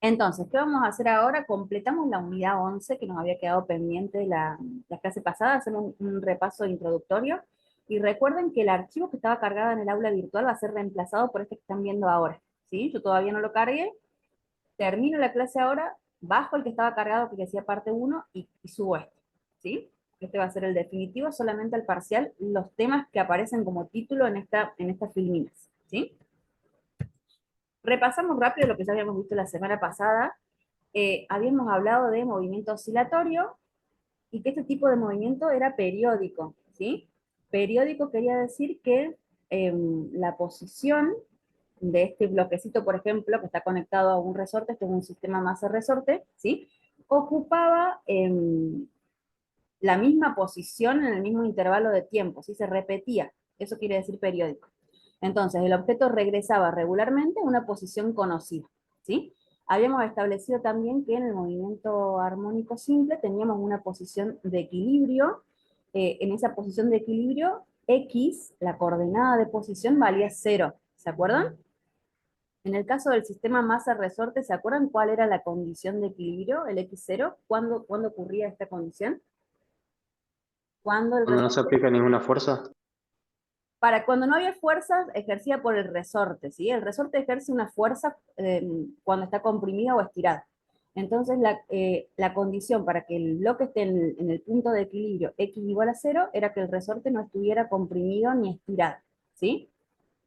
Entonces, ¿qué vamos a hacer ahora? Completamos la unidad 11 que nos había quedado pendiente de la clase pasada, hacemos un repaso introductorio. Y recuerden que el archivo que estaba cargado en el aula virtual va a ser reemplazado por este que están viendo ahora. ¿Sí? Yo todavía no lo cargué, termino la clase ahora, bajo el que estaba cargado que decía parte uno y subo este. ¿Sí? Este va a ser el definitivo, solamente al parcial, los temas que aparecen como título en estas filminas. ¿Sí? Repasamos rápido lo que ya habíamos visto la semana pasada. Habíamos hablado de movimiento oscilatorio y que este tipo de movimiento era periódico, ¿sí? Periódico quería decir que la posición de este bloquecito, por ejemplo, que está conectado a un resorte, este es un sistema masa-resorte, ¿sí? Ocupaba la misma posición en el mismo intervalo de tiempo, ¿sí? Se repetía, eso quiere decir periódico. Entonces, el objeto regresaba regularmente a una posición conocida, ¿sí? Habíamos establecido también que en el movimiento armónico simple teníamos una posición de equilibrio. En esa posición de equilibrio, X, la coordenada de posición, valía 0. ¿Se acuerdan? En el caso del sistema masa-resorte, ¿se acuerdan cuál era la condición de equilibrio, el X0? ¿Cuándo ocurría esta condición? Cuando el Cuando no se resorte aplica ninguna fuerza. para cuando no había fuerza ejercida por el resorte, ¿sí? El resorte ejerce una fuerza cuando está comprimido o estirado. Entonces, la condición para que el bloque esté en el punto de equilibrio x igual a 0 era que el resorte no estuviera comprimido ni estirado, ¿sí?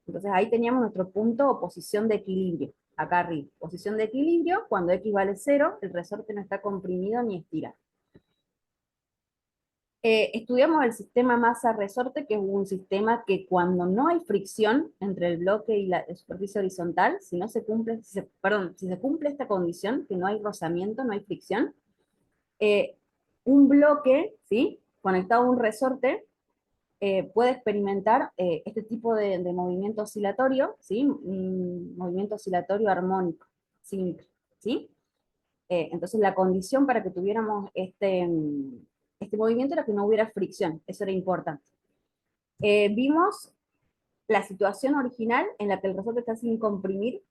Entonces, ahí teníamos nuestro punto o posición de equilibrio, acá arriba. Posición de equilibrio, cuando x vale 0, el resorte no está comprimido ni estirado. Estudiamos el sistema masa-resorte, que es un sistema que cuando no hay fricción entre el bloque y la superficie horizontal, si no se cumple, perdón, si se cumple esta condición, que no hay rozamiento, no hay fricción, eh, un bloque, ¿sí? Conectado a un resorte, puede experimentar este tipo de movimiento oscilatorio, ¿sí? Un movimiento oscilatorio armónico, simple, ¿sí? Entonces la condición para que tuviéramos este movimiento era que no hubiera fricción, eso era importante. Vimos la situación original en la que el resorte está sin comprimir,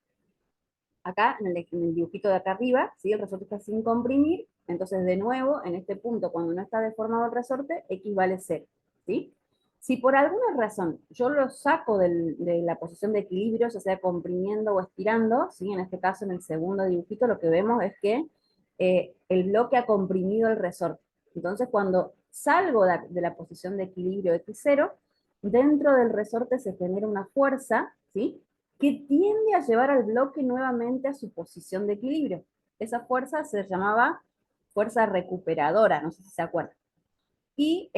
acá en el dibujito de acá arriba, ¿sí? El resorte está sin comprimir, entonces de nuevo, en este punto, cuando no está deformado el resorte, x vale 0, ¿sí? Si por alguna razón yo lo saco de la posición de equilibrio, ya sea comprimiendo o estirando, ¿sí? En este caso, en el segundo dibujito, lo que vemos es que el bloque ha comprimido el resorte. Entonces, cuando salgo de la posición de equilibrio x0, dentro del resorte se genera una fuerza, ¿sí? Que tiende a llevar al bloque nuevamente a su posición de equilibrio. Esa fuerza se llamaba fuerza recuperadora, no sé si se acuerdan. Y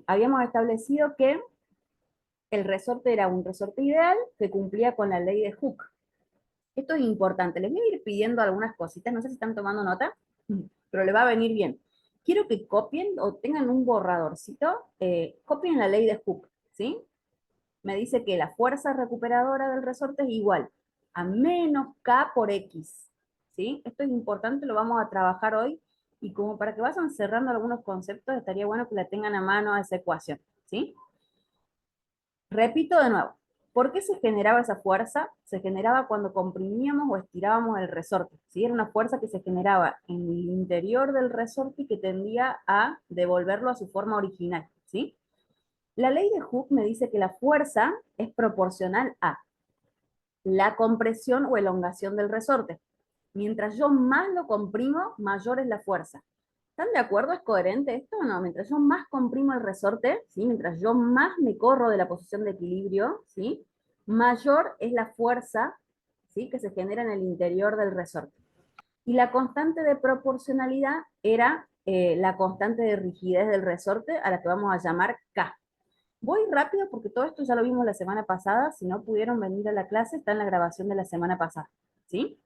habíamos establecido que el resorte era un resorte ideal que cumplía con la ley de Hooke. Esto es importante. Les voy a ir pidiendo algunas cositas, no sé si están tomando nota, pero le va a venir bien. Quiero que copien o tengan un borradorcito, copien la ley de Hooke, ¿sí? Me dice que la fuerza recuperadora del resorte es igual a menos K por X, ¿sí? Esto es importante, lo vamos a trabajar hoy, y como para que vayan cerrando algunos conceptos, estaría bueno que la tengan a mano a esa ecuación, ¿sí? Repito de nuevo, ¿por qué se generaba esa fuerza? Se generaba cuando comprimíamos o estirábamos el resorte, ¿sí? Era una fuerza que se generaba en el interior del resorte y que tendía a devolverlo a su forma original, ¿sí? La ley de Hooke me dice que la fuerza es proporcional a la compresión o elongación del resorte. Mientras yo más lo comprimo, mayor es la fuerza. ¿Están de acuerdo? ¿Es coherente esto o no? Mientras yo más comprimo el resorte, ¿sí? Mientras yo más me corro de la posición de equilibrio, ¿sí? Mayor es la fuerza, ¿sí? Que se genera en el interior del resorte. Y la constante de proporcionalidad era la constante de rigidez del resorte, a la que vamos a llamar K. Voy rápido porque todo esto ya lo vimos la semana pasada. Si no pudieron venir a la clase, está en la grabación de la semana pasada. ¿Sí?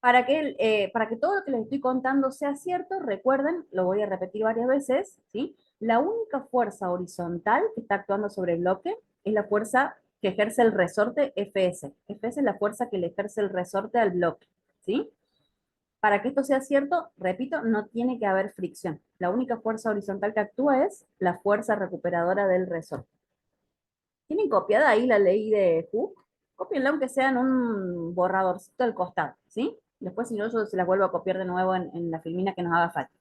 Para que todo lo que les estoy contando sea cierto, recuerden, lo voy a repetir varias veces, ¿sí? La única fuerza horizontal que está actuando sobre el bloque es la fuerza que ejerce el resorte Fs. Fs es la fuerza que le ejerce el resorte al bloque, ¿sí? Para que esto sea cierto, repito, no tiene que haber fricción. La única fuerza horizontal que actúa es la fuerza recuperadora del resorte. ¿Tienen copiada ahí la ley de Hooke? Cópienla aunque sea en un borradorcito al costado, ¿sí? Después, si no, yo se las vuelvo a copiar de nuevo en la filmina que nos haga falta.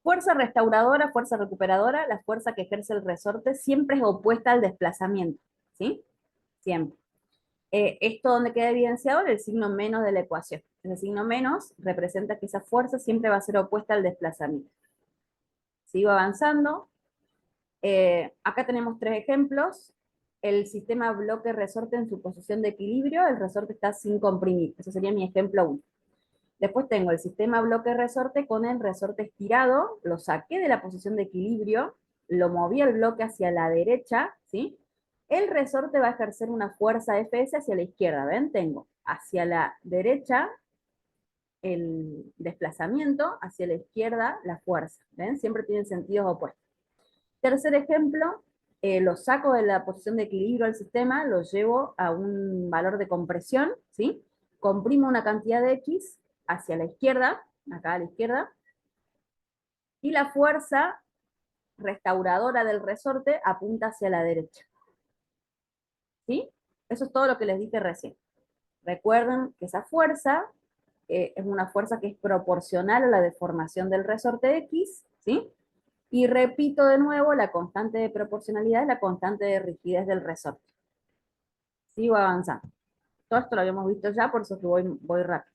Fuerza restauradora, fuerza recuperadora, la fuerza que ejerce el resorte siempre es opuesta al desplazamiento, ¿sí? Siempre. Esto donde queda evidenciado en el signo menos de la ecuación. El signo menos representa que esa fuerza siempre va a ser opuesta al desplazamiento. Sigo avanzando. Acá tenemos tres ejemplos. El sistema bloque-resorte en su posición de equilibrio, el resorte está sin comprimir. Ese sería mi ejemplo 1. Después tengo el sistema bloque-resorte con el resorte estirado, lo saqué de la posición de equilibrio, lo moví el bloque hacia la derecha, ¿sí? El resorte va a ejercer una fuerza Fs hacia la izquierda, ¿ven? Tengo hacia la derecha el desplazamiento, hacia la izquierda la fuerza, ¿ven? Siempre tienen sentidos opuestos. Tercer ejemplo, lo saco de la posición de equilibrio al sistema, lo llevo a un valor de compresión, ¿sí? Comprimo una cantidad de X hacia la izquierda, acá a la izquierda, y la fuerza restauradora del resorte apunta hacia la derecha, ¿sí? Eso es todo lo que les dije recién. Recuerden que esa fuerza es una fuerza que es proporcional a la deformación del resorte X, ¿sí? Y repito de nuevo, la constante de proporcionalidad es la constante de rigidez del resorte. Sigo avanzando. Todo esto lo habíamos visto ya, por eso que voy rápido.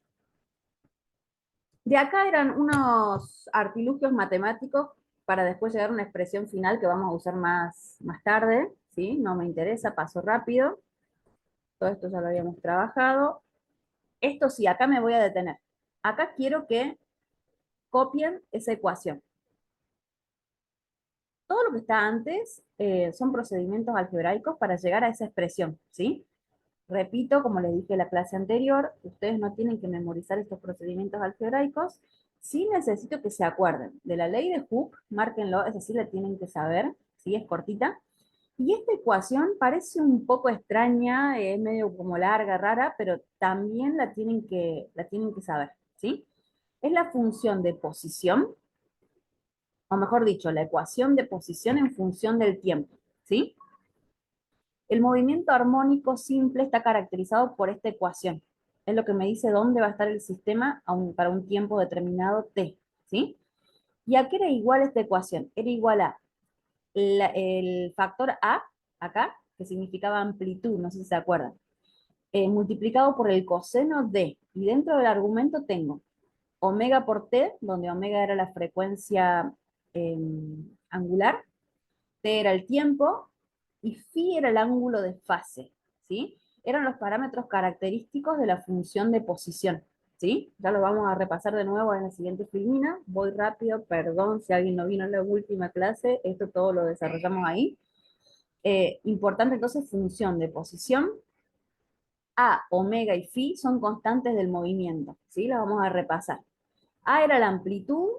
De acá eran unos artilugios matemáticos para después llegar a una expresión final que vamos a usar más tarde, ¿sí? No me interesa, paso rápido. Todo esto ya lo habíamos trabajado. Esto sí, acá me voy a detener. Acá quiero que copien esa ecuación. Todo lo que está antes son procedimientos algebraicos para llegar a esa expresión, ¿sí? Repito, como les dije en la clase anterior, ustedes no tienen que memorizar estos procedimientos algebraicos. Sí necesito que se acuerden de la ley de Hooke, márquenlo, es decir, la tienen que saber, ¿sí? Es cortita. Y esta ecuación parece un poco extraña, es medio como larga, rara, pero también la tienen que saber, ¿sí? Es la función de posición, o mejor dicho, la ecuación de posición en función del tiempo, ¿sí? El movimiento armónico simple está caracterizado por esta ecuación. Es lo que me dice dónde va a estar el sistema para un tiempo determinado t, ¿sí? ¿Y a qué era igual esta ecuación? Era igual a el factor a, acá, que significaba amplitud, no sé si se acuerdan, multiplicado por el coseno de, y dentro del argumento tengo omega por t, donde omega era la frecuencia eh, angular, t era el tiempo, y phi era el ángulo de fase, ¿sí? Eran los parámetros característicos de la función de posición, ¿sí? Ya lo vamos a repasar de nuevo en la siguiente filmina. Voy rápido, perdón si alguien no vino en la última clase, esto todo lo desarrollamos ahí. Importante entonces, función de posición. A, omega y phi son constantes del movimiento, ¿sí? La vamos a repasar. A era la amplitud,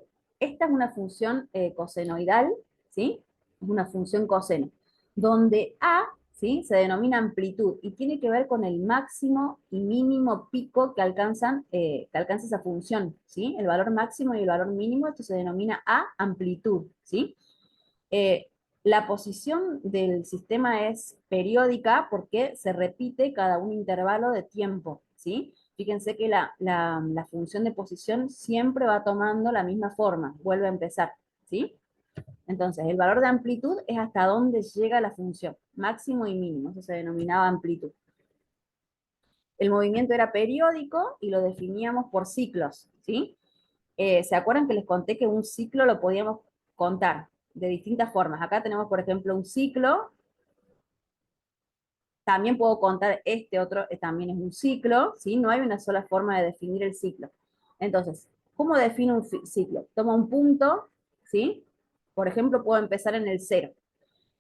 esta es una función cosenoidal, ¿sí? Es una función coseno, donde A, ¿sí? Se denomina amplitud y tiene que ver con el máximo y mínimo pico que alcanza esa función, ¿sí? El valor máximo y el valor mínimo, esto se denomina A, amplitud, ¿sí? Eh, la posición del sistema es periódica porque se repite cada un intervalo de tiempo, ¿sí? Fíjense que la función de posición siempre va tomando la misma forma, vuelve a empezar, ¿sí? Entonces, el valor de amplitud es hasta dónde llega la función, máximo y mínimo, eso se denominaba amplitud. El movimiento era periódico y lo definíamos por ciclos, ¿sí? ¿Se acuerdan que les conté que un ciclo lo podíamos contar de distintas formas? Acá tenemos, por ejemplo, un ciclo. También puedo contar este otro, también es un ciclo, ¿sí? No hay una sola forma de definir el ciclo. Entonces, ¿cómo defino un ciclo? Tomo un punto, ¿sí? Por ejemplo, puedo empezar en el 0.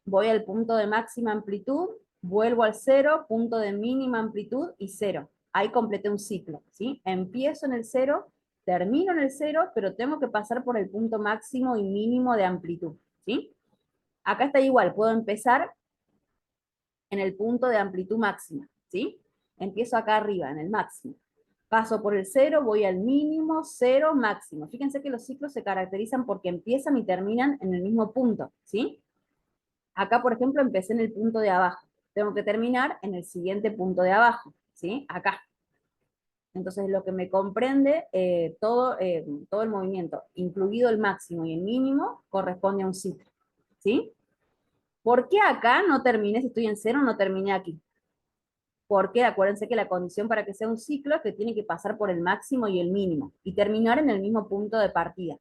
Voy al punto de máxima amplitud, vuelvo al 0, punto de mínima amplitud y 0. Ahí completé un ciclo, ¿sí? Empiezo en el 0, termino en el 0, pero tengo que pasar por el punto máximo y mínimo de amplitud, ¿sí? Acá está igual, puedo empezar en el punto de amplitud máxima, ¿sí? Empiezo acá arriba, en el máximo. Paso por el 0, voy al mínimo, 0, máximo. Fíjense que los ciclos se caracterizan porque empiezan y terminan en el mismo punto, ¿sí? Acá, por ejemplo, empecé en el punto de abajo. Tengo que terminar en el siguiente punto de abajo, ¿sí? Acá. Entonces, lo que me comprende todo el movimiento, incluido el máximo y el mínimo, corresponde a un ciclo, ¿sí? ¿Por qué acá no terminé, si estoy en cero, no terminé aquí? Porque acuérdense que la condición para que sea un ciclo es que tiene que pasar por el máximo y el mínimo y terminar en el mismo punto de partida.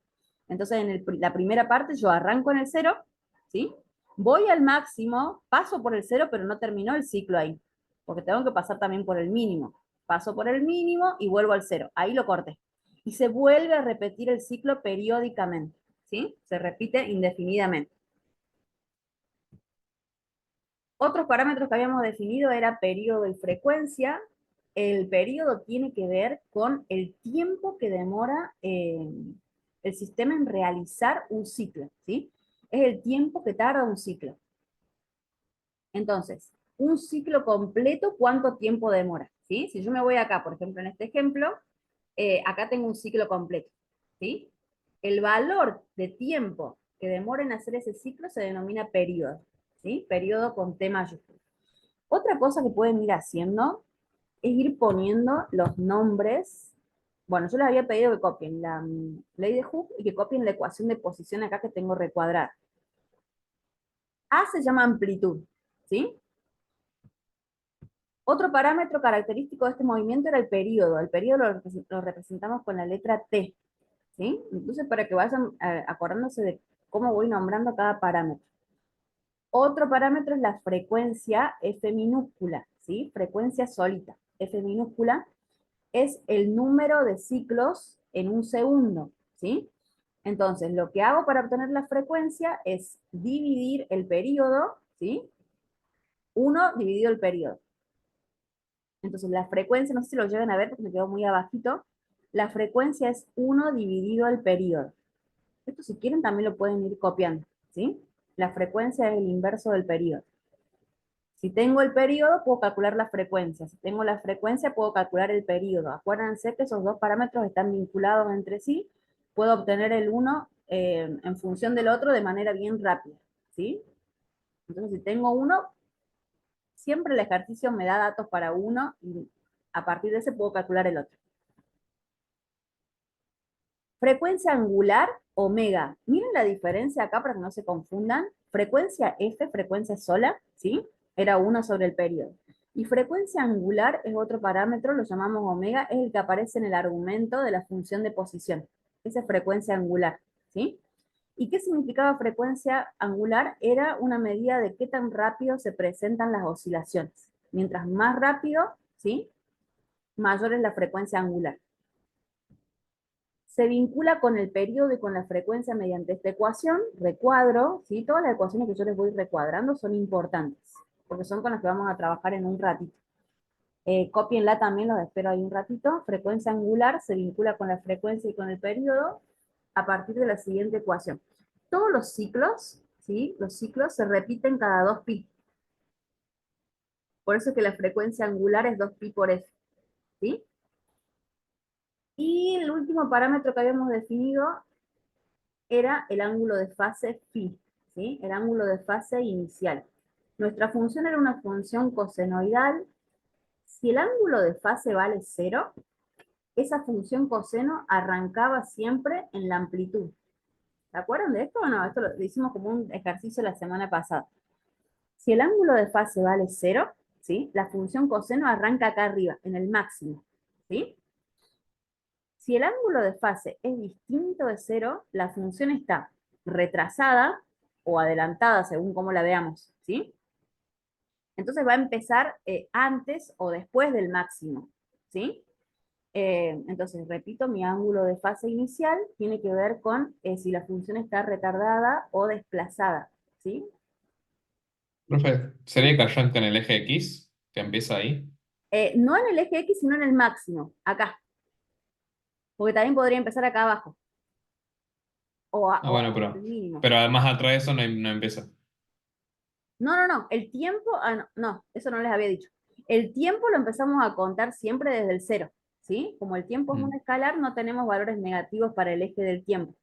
Entonces, la primera parte yo arranco en el cero, ¿sí? Voy al máximo, paso por el cero, pero no terminó el ciclo ahí, porque tengo que pasar también por el mínimo. Paso por el mínimo y vuelvo al cero. Ahí lo corté. Y se vuelve a repetir el ciclo periódicamente, ¿sí? Se repite indefinidamente. Otros parámetros que habíamos definido era periodo y frecuencia. El periodo tiene que ver con el tiempo que demora el sistema en realizar un ciclo, ¿sí? Es el tiempo que tarda un ciclo. Entonces, un ciclo completo, ¿cuánto tiempo demora? ¿Sí? Si yo me voy acá, por ejemplo, en este ejemplo, acá tengo un ciclo completo, ¿sí? El valor de tiempo que demora en hacer ese ciclo se denomina periodo, ¿sí? Periodo con T mayúsculo. Otra cosa que pueden ir haciendo es ir poniendo los nombres. Bueno, yo les había pedido que copien la ley de Hooke y que copien la ecuación de posición acá que tengo recuadrada. A se llama amplitud, ¿sí? Otro parámetro característico de este movimiento era el periodo. El periodo lo representamos con la letra T, ¿sí? Entonces, para que vayan acordándose de cómo voy nombrando cada parámetro. Otro parámetro es la frecuencia F minúscula, ¿sí? Frecuencia solita. F minúscula es el número de ciclos en un segundo, ¿sí? Entonces, lo que hago para obtener la frecuencia es dividir el periodo, ¿sí? 1 dividido el periodo. Entonces, la frecuencia, no sé si lo llegan a ver porque me quedó muy abajito, la frecuencia es 1 dividido el periodo. Esto si quieren también lo pueden ir copiando, ¿sí? La frecuencia es el inverso del periodo. Si tengo el periodo, puedo calcular la frecuencia. Si tengo la frecuencia, puedo calcular el periodo. Acuérdense que esos dos parámetros están vinculados entre sí. Puedo obtener el uno en función del otro de manera bien rápida, ¿sí? Entonces, si tengo uno, siempre el ejercicio me da datos para uno y a partir de ese puedo calcular el otro. Frecuencia angular, omega. Miren la diferencia acá para que no se confundan. Frecuencia F, frecuencia sola, ¿sí? Era 1 sobre el periodo. Y frecuencia angular es otro parámetro, lo llamamos omega, es el que aparece en el argumento de la función de posición. Esa es frecuencia angular, ¿sí? ¿Y qué significaba frecuencia angular? Era una medida de qué tan rápido se presentan las oscilaciones. Mientras más rápido, ¿sí? Mayor es la frecuencia angular. Se vincula con el periodo y con la frecuencia mediante esta ecuación, recuadro, ¿sí? Todas las ecuaciones que yo les voy recuadrando son importantes, porque son con las que vamos a trabajar en un ratito. Cópienla también, los espero ahí un ratito. Frecuencia angular se vincula con la frecuencia y con el periodo a partir de la siguiente ecuación. Todos los ciclos, ¿sí? Los ciclos se repiten cada 2pi. Por eso es que la frecuencia angular es 2pi por f, ¿sí? Y el último parámetro que habíamos definido era el ángulo de fase phi, ¿sí? El ángulo de fase inicial. Nuestra función era una función cosenoidal. Si el ángulo de fase vale 0, esa función coseno arrancaba siempre en la amplitud. ¿Se acuerdan de esto o no? Esto lo hicimos como un ejercicio la semana pasada. Si el ángulo de fase vale 0, ¿sí? La función coseno arranca acá arriba, en el máximo, ¿sí? Si el ángulo de fase es distinto de 0, la función está retrasada o adelantada, según cómo la veamos, ¿sí? Entonces va a empezar antes o después del máximo, ¿sí? Entonces, repito, mi ángulo de fase inicial tiene que ver con si la función está retardada o desplazada, ¿sí? Profe, ¿sería cayente en el eje X? Que empieza ahí. No en el eje X, sino en el máximo, acá, porque también podría empezar acá abajo, Ah, o bueno, el pero, mínimo. pero además atrás de eso no empieza. No, no, no, el tiempo, no, no, eso no les había dicho. El tiempo lo empezamos a contar siempre desde el cero, ¿sí? Como el tiempo es un Mm. escalar, no tenemos valores negativos para el eje del tiempo.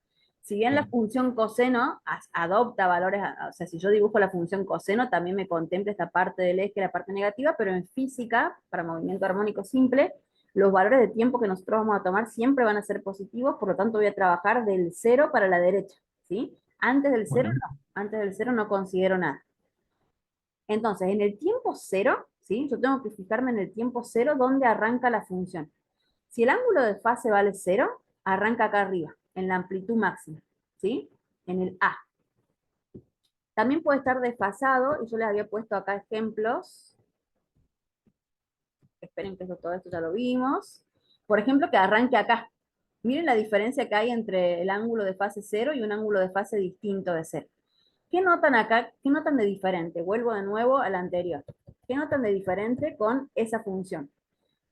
Si bien la Sí. función coseno adopta valores, o sea, si yo dibujo la función coseno, también me contempla esta parte del eje, la parte negativa, pero en física, para movimiento armónico simple, los valores de tiempo que nosotros vamos a tomar siempre van a ser positivos, por lo tanto voy a trabajar del cero para la derecha, ¿sí? Antes del cero Bueno, no, antes del cero no considero nada. Entonces, en el tiempo cero, ¿sí? Yo tengo que fijarme en el tiempo cero donde arranca la función. Si el ángulo de fase vale cero, arranca acá arriba, en la amplitud máxima, ¿sí? En el A. También puede estar desfasado, y yo les había puesto acá ejemplos. Esperen que todo esto ya lo vimos. Por ejemplo, que arranque acá. Miren la diferencia que hay entre el ángulo de fase cero y un ángulo de fase distinto de cero. ¿Qué notan acá? ¿Qué notan de diferente? Vuelvo de nuevo al anterior. ¿Qué notan de diferente con esa función?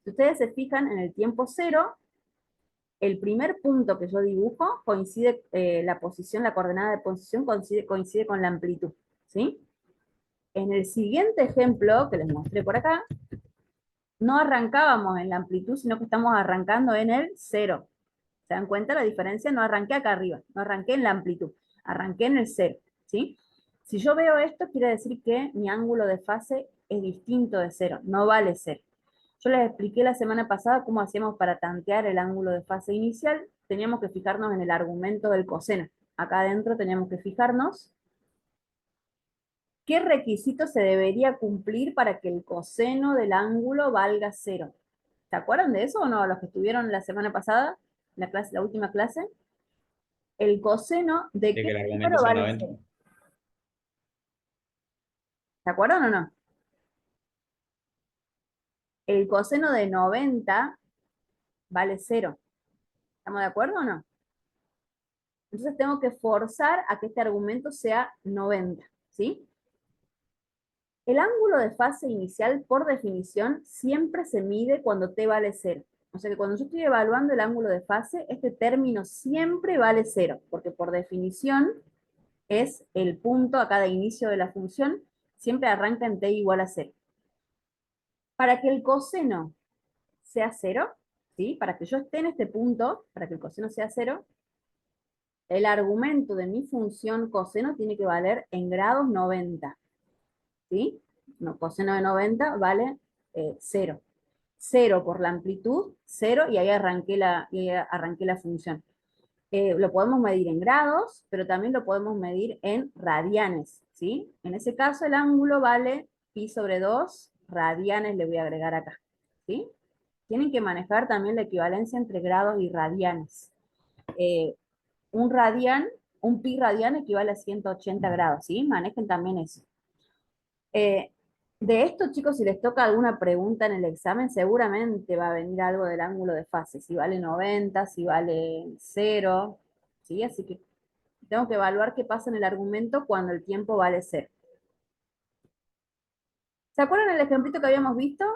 Si ustedes se fijan en el tiempo cero, el primer punto que yo dibujo coincide, la posición, la coordenada de posición coincide con la amplitud, ¿sí? En el siguiente ejemplo que les mostré por acá, no arrancábamos en la amplitud, sino que estamos arrancando en el cero. ¿Se dan cuenta la diferencia? No arranqué acá arriba, no arranqué en la amplitud, arranqué en el cero, ¿sí? Si yo veo esto, quiere decir que mi ángulo de fase es distinto de cero, no vale cero. Yo les expliqué la semana pasada cómo hacíamos para tantear el ángulo de fase inicial. Teníamos que fijarnos en el argumento del coseno. Acá adentro teníamos que fijarnos qué requisito se debería cumplir para que el coseno del ángulo valga cero. ¿Se acuerdan de eso o no? Los que estuvieron la semana pasada, la última clase. El coseno de De qué que el argumento número sea vale 90. cero. ¿Se acuerdan o no? El coseno de 90 vale cero. ¿Estamos de acuerdo o no? Entonces tengo que forzar a que este argumento sea 90, ¿sí? El ángulo de fase inicial, por definición, siempre se mide cuando t vale cero. O sea que cuando yo estoy evaluando el ángulo de fase, este término siempre vale cero, porque por definición es el punto acá de inicio de la función, siempre arranca en t igual a cero. Para que el coseno sea cero, ¿sí? Para que yo esté en este punto, para que el coseno sea cero, el argumento de mi función coseno tiene que valer en grados 90, ¿sí? No, coseno de 90 vale 0. 0 por la amplitud, 0, y ahí arranqué la función. Lo podemos medir en grados, pero también lo podemos medir en radianes, ¿sí? En ese caso el ángulo vale pi sobre 2 radianes, le voy a agregar acá, ¿sí? Tienen que manejar también la equivalencia entre grados y radianes. Eh, un radian, un pi radian equivale a 180 grados, ¿sí? Manejen también eso. Eh, de esto, chicos, si les toca alguna pregunta en el examen, seguramente va a venir algo del ángulo de fase, si vale 90, si vale 0, ¿sí? Así que tengo que evaluar qué pasa en el argumento cuando el tiempo vale 0. ¿Se acuerdan el ejemplito que habíamos visto?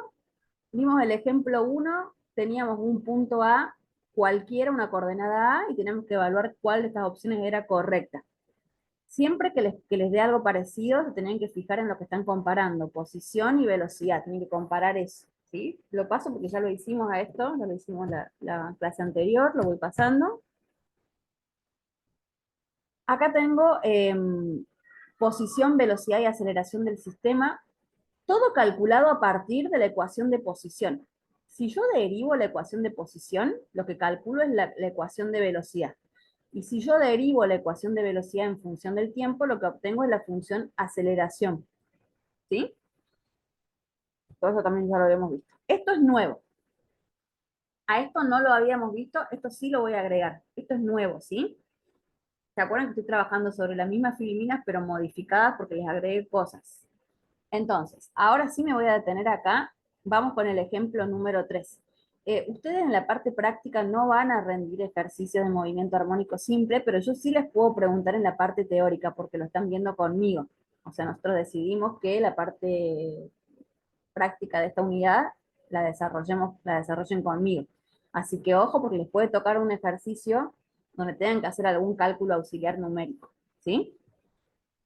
Vimos el ejemplo 1, teníamos un punto A cualquiera, una coordenada A, y tenemos que evaluar cuál de estas opciones era correcta. Siempre que les dé algo parecido, se tienen que fijar en lo que están comparando, posición y velocidad, tienen que comparar eso, ¿sí? Lo paso porque ya lo hicimos a esto, ya lo hicimos la clase anterior, lo voy pasando. Acá tengo posición, velocidad y aceleración del sistema, todo calculado a partir de la ecuación de posición. Si yo derivo la ecuación de posición, lo que calculo es la ecuación de velocidad. Y si yo derivo la ecuación de velocidad en función del tiempo, lo que obtengo es la función aceleración. ¿Sí? Todo eso también ya lo habíamos visto. Esto es nuevo. A esto no lo habíamos visto, esto sí lo voy a agregar. Esto es nuevo, ¿sí? ¿Se acuerdan que estoy trabajando sobre las mismas filiminas, pero modificadas porque les agregué cosas? Entonces, ahora sí me voy a detener acá. Vamos con el ejemplo número 3. Ustedes en la parte práctica no van a rendir ejercicios de movimiento armónico simple, pero yo sí les puedo preguntar en la parte teórica porque lo están viendo conmigo. O sea, nosotros decidimos que la parte práctica de esta unidad la desarrollen conmigo. Así que ojo porque les puede tocar un ejercicio donde tengan que hacer algún cálculo auxiliar numérico, ¿sí?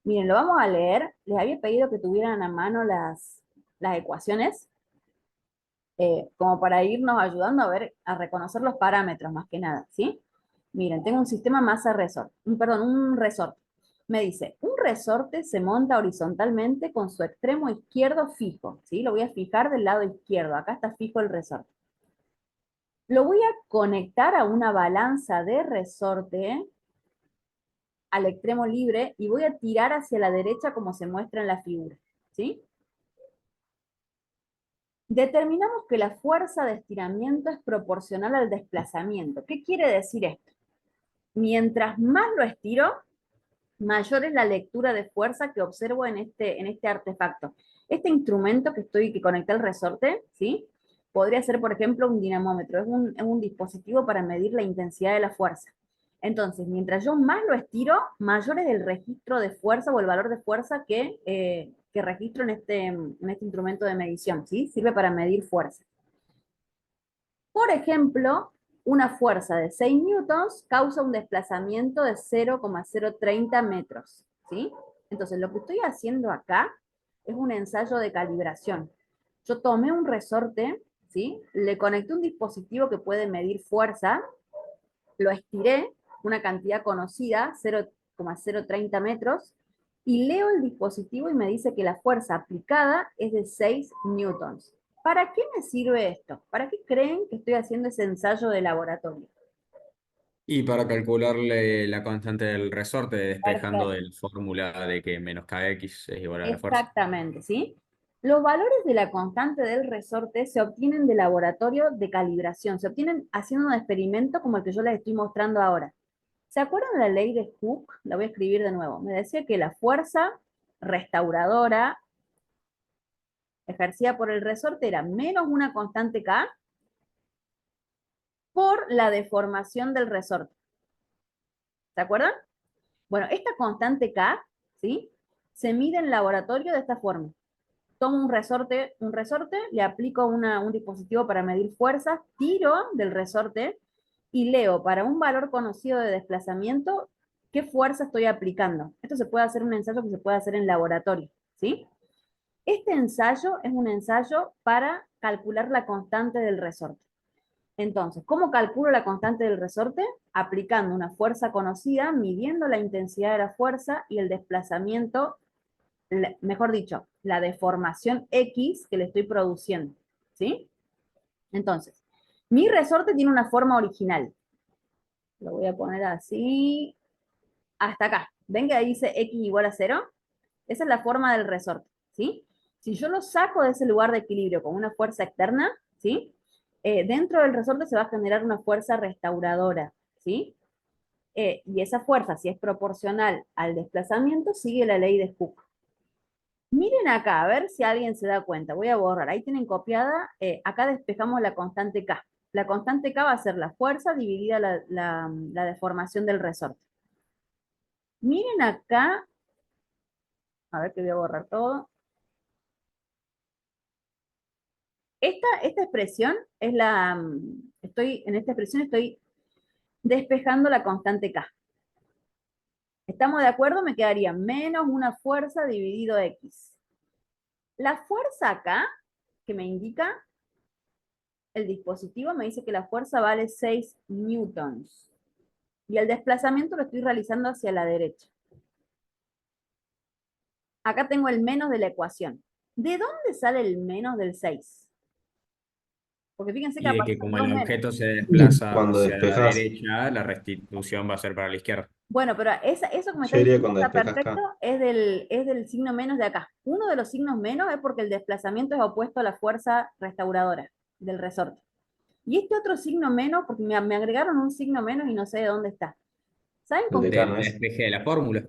Miren, lo vamos a leer. Les había pedido que tuvieran a mano las ecuaciones, como para irnos ayudando a ver, a reconocer los parámetros más que nada, ¿sí? Miren, tengo un sistema masa-resorte, un resorte. Me dice, un resorte se monta horizontalmente con su extremo izquierdo fijo, ¿sí? Lo voy a fijar del lado izquierdo, acá está fijo el resorte. Lo voy a conectar a una balanza de resorte al extremo libre y voy a tirar hacia la derecha como se muestra en la figura, ¿sí? Determinamos que la fuerza de estiramiento es proporcional al desplazamiento. ¿Qué quiere decir esto? Mientras más lo estiro, mayor es la lectura de fuerza que observo en este artefacto. Este instrumento que conecté al resorte, ¿sí? Podría ser, por ejemplo, un dinamómetro. Es un dispositivo para medir la intensidad de la fuerza. Entonces, mientras yo más lo estiro, mayor es el registro de fuerza o el valor de fuerza que registro en este instrumento de medición, ¿sí? Sirve para medir fuerza. Por ejemplo, una fuerza de 6 newtons causa un desplazamiento de 0,030 metros, ¿sí? Entonces, lo que estoy haciendo acá es un ensayo de calibración. Yo tomé un resorte, ¿sí? Le conecté un dispositivo que puede medir fuerza, lo estiré una cantidad conocida, 0,030 metros, y leo el dispositivo y me dice que la fuerza aplicada es de 6 newtons. ¿Para qué me sirve esto? ¿Para qué creen que estoy haciendo ese ensayo de laboratorio? Y para calcularle la constante del resorte, despejando Perfecto. de la fórmula de que menos kx es igual a la fuerza. Exactamente, ¿sí? Los valores de la constante del resorte se obtienen de laboratorio de calibración, se obtienen haciendo un experimento como el que yo les estoy mostrando ahora. ¿Se acuerdan de la ley de Hooke? La voy a escribir de nuevo. Me decía que la fuerza restauradora ejercida por el resorte era menos una constante K por la deformación del resorte. ¿Se acuerdan? Bueno, esta constante K, ¿sí? Se mide en laboratorio de esta forma. Tomo un resorte, le aplico un dispositivo para medir fuerzas, tiro del resorte y leo para un valor conocido de desplazamiento qué fuerza estoy aplicando. Esto se puede hacer un ensayo que se puede hacer en laboratorio, ¿sí? Este ensayo es un ensayo para calcular la constante del resorte. Entonces, ¿cómo calculo la constante del resorte? Aplicando una fuerza conocida, midiendo la intensidad de la fuerza y el desplazamiento, mejor dicho, la deformación X que le estoy produciendo, ¿sí? Entonces, mi resorte tiene una forma original. Lo voy a poner así, hasta acá. ¿Ven que ahí dice X igual a 0? Esa es la forma del resorte, ¿sí? Si yo lo saco de ese lugar de equilibrio con una fuerza externa, ¿sí? Dentro del resorte se va a generar una fuerza restauradora, ¿sí? Y esa fuerza, si es proporcional al desplazamiento, sigue la ley de Hooke. Miren acá, a ver si alguien se da cuenta. Voy a borrar. Ahí tienen copiada. Acá despejamos la constante K. La constante K va a ser la fuerza dividida la deformación del resorte. Miren acá. A ver que voy a borrar todo. Esta expresión es en esta expresión estoy despejando la constante K. ¿Estamos de acuerdo? Me quedaría menos una fuerza dividido X. La fuerza acá, que me indica el dispositivo, me dice que la fuerza vale 6 newtons. Y el desplazamiento lo estoy realizando hacia la derecha. Acá tengo el menos de la ecuación. ¿De dónde sale el menos del 6? Porque fíjense que Y de que aparecen como dos el menos. objeto se desplaza Cuando hacia la despejas, derecha, la restitución va a ser para la izquierda. Bueno, pero eso que me está yo diría diciendo cuando está despejas perfecto, K. es del signo menos de acá. Uno de los signos menos es porque el desplazamiento es opuesto a la fuerza restauradora del resorte. Y este otro signo menos, porque me agregaron un signo menos y no sé de dónde está. ¿Saben El con de qué? K no Del es. despeje de la fórmula.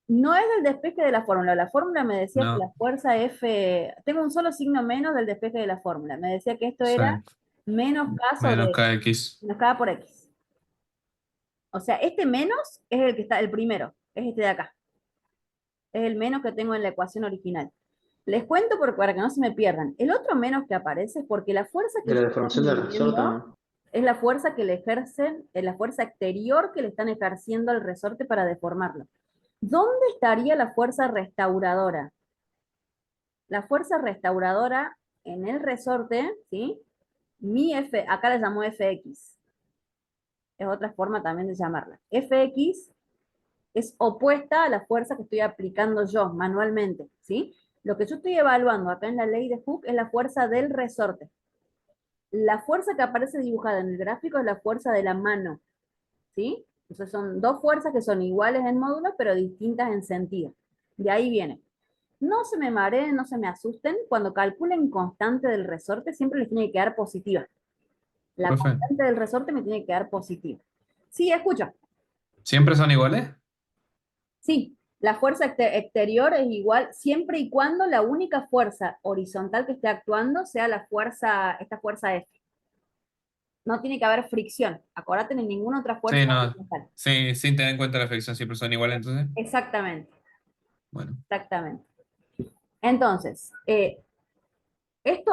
No es del despeje de la fórmula. La fórmula me decía que No, la fuerza F, tengo un solo signo menos del despeje de la fórmula. Me decía que esto sí. era menos K Menos sobre KX. menos K por X. O sea, este menos es el que está, el primero, es este de acá. Es el menos que tengo en la ecuación original. Les cuento para que no se me pierdan. El otro menos que aparece es porque la fuerza que De la yo estoy deformación del resorte, midiendo ¿no? es la fuerza que le ejercen, es la fuerza exterior que le están ejerciendo al resorte para deformarlo. ¿Dónde estaría la fuerza restauradora? La fuerza restauradora en el resorte, ¿sí? Mi F, acá la llamó Fx. es otra forma también de llamarla. Fx es opuesta a la fuerza que estoy aplicando yo manualmente, ¿sí? Lo que yo estoy evaluando acá en la ley de Hooke es la fuerza del resorte. La fuerza que aparece dibujada en el gráfico es la fuerza de la mano, ¿sí? Entonces son dos fuerzas que son iguales en módulo, pero distintas en sentido. De ahí viene. No se me mareen, no se me asusten. Cuando calculen constante del resorte, siempre les tiene que quedar positiva. La Profe, constante del resorte me tiene que quedar positiva. Sí, escucha. ¿siempre son iguales? Sí, la fuerza exterior es igual siempre y cuando la única fuerza horizontal que esté actuando sea la fuerza, esta fuerza F. No tiene que haber fricción. Acordate, ni ninguna otra fuerza Sí, no. horizontal. Sí, sin tener en cuenta la fricción, siempre son iguales, entonces. Exactamente, Bueno, exactamente. Entonces, esto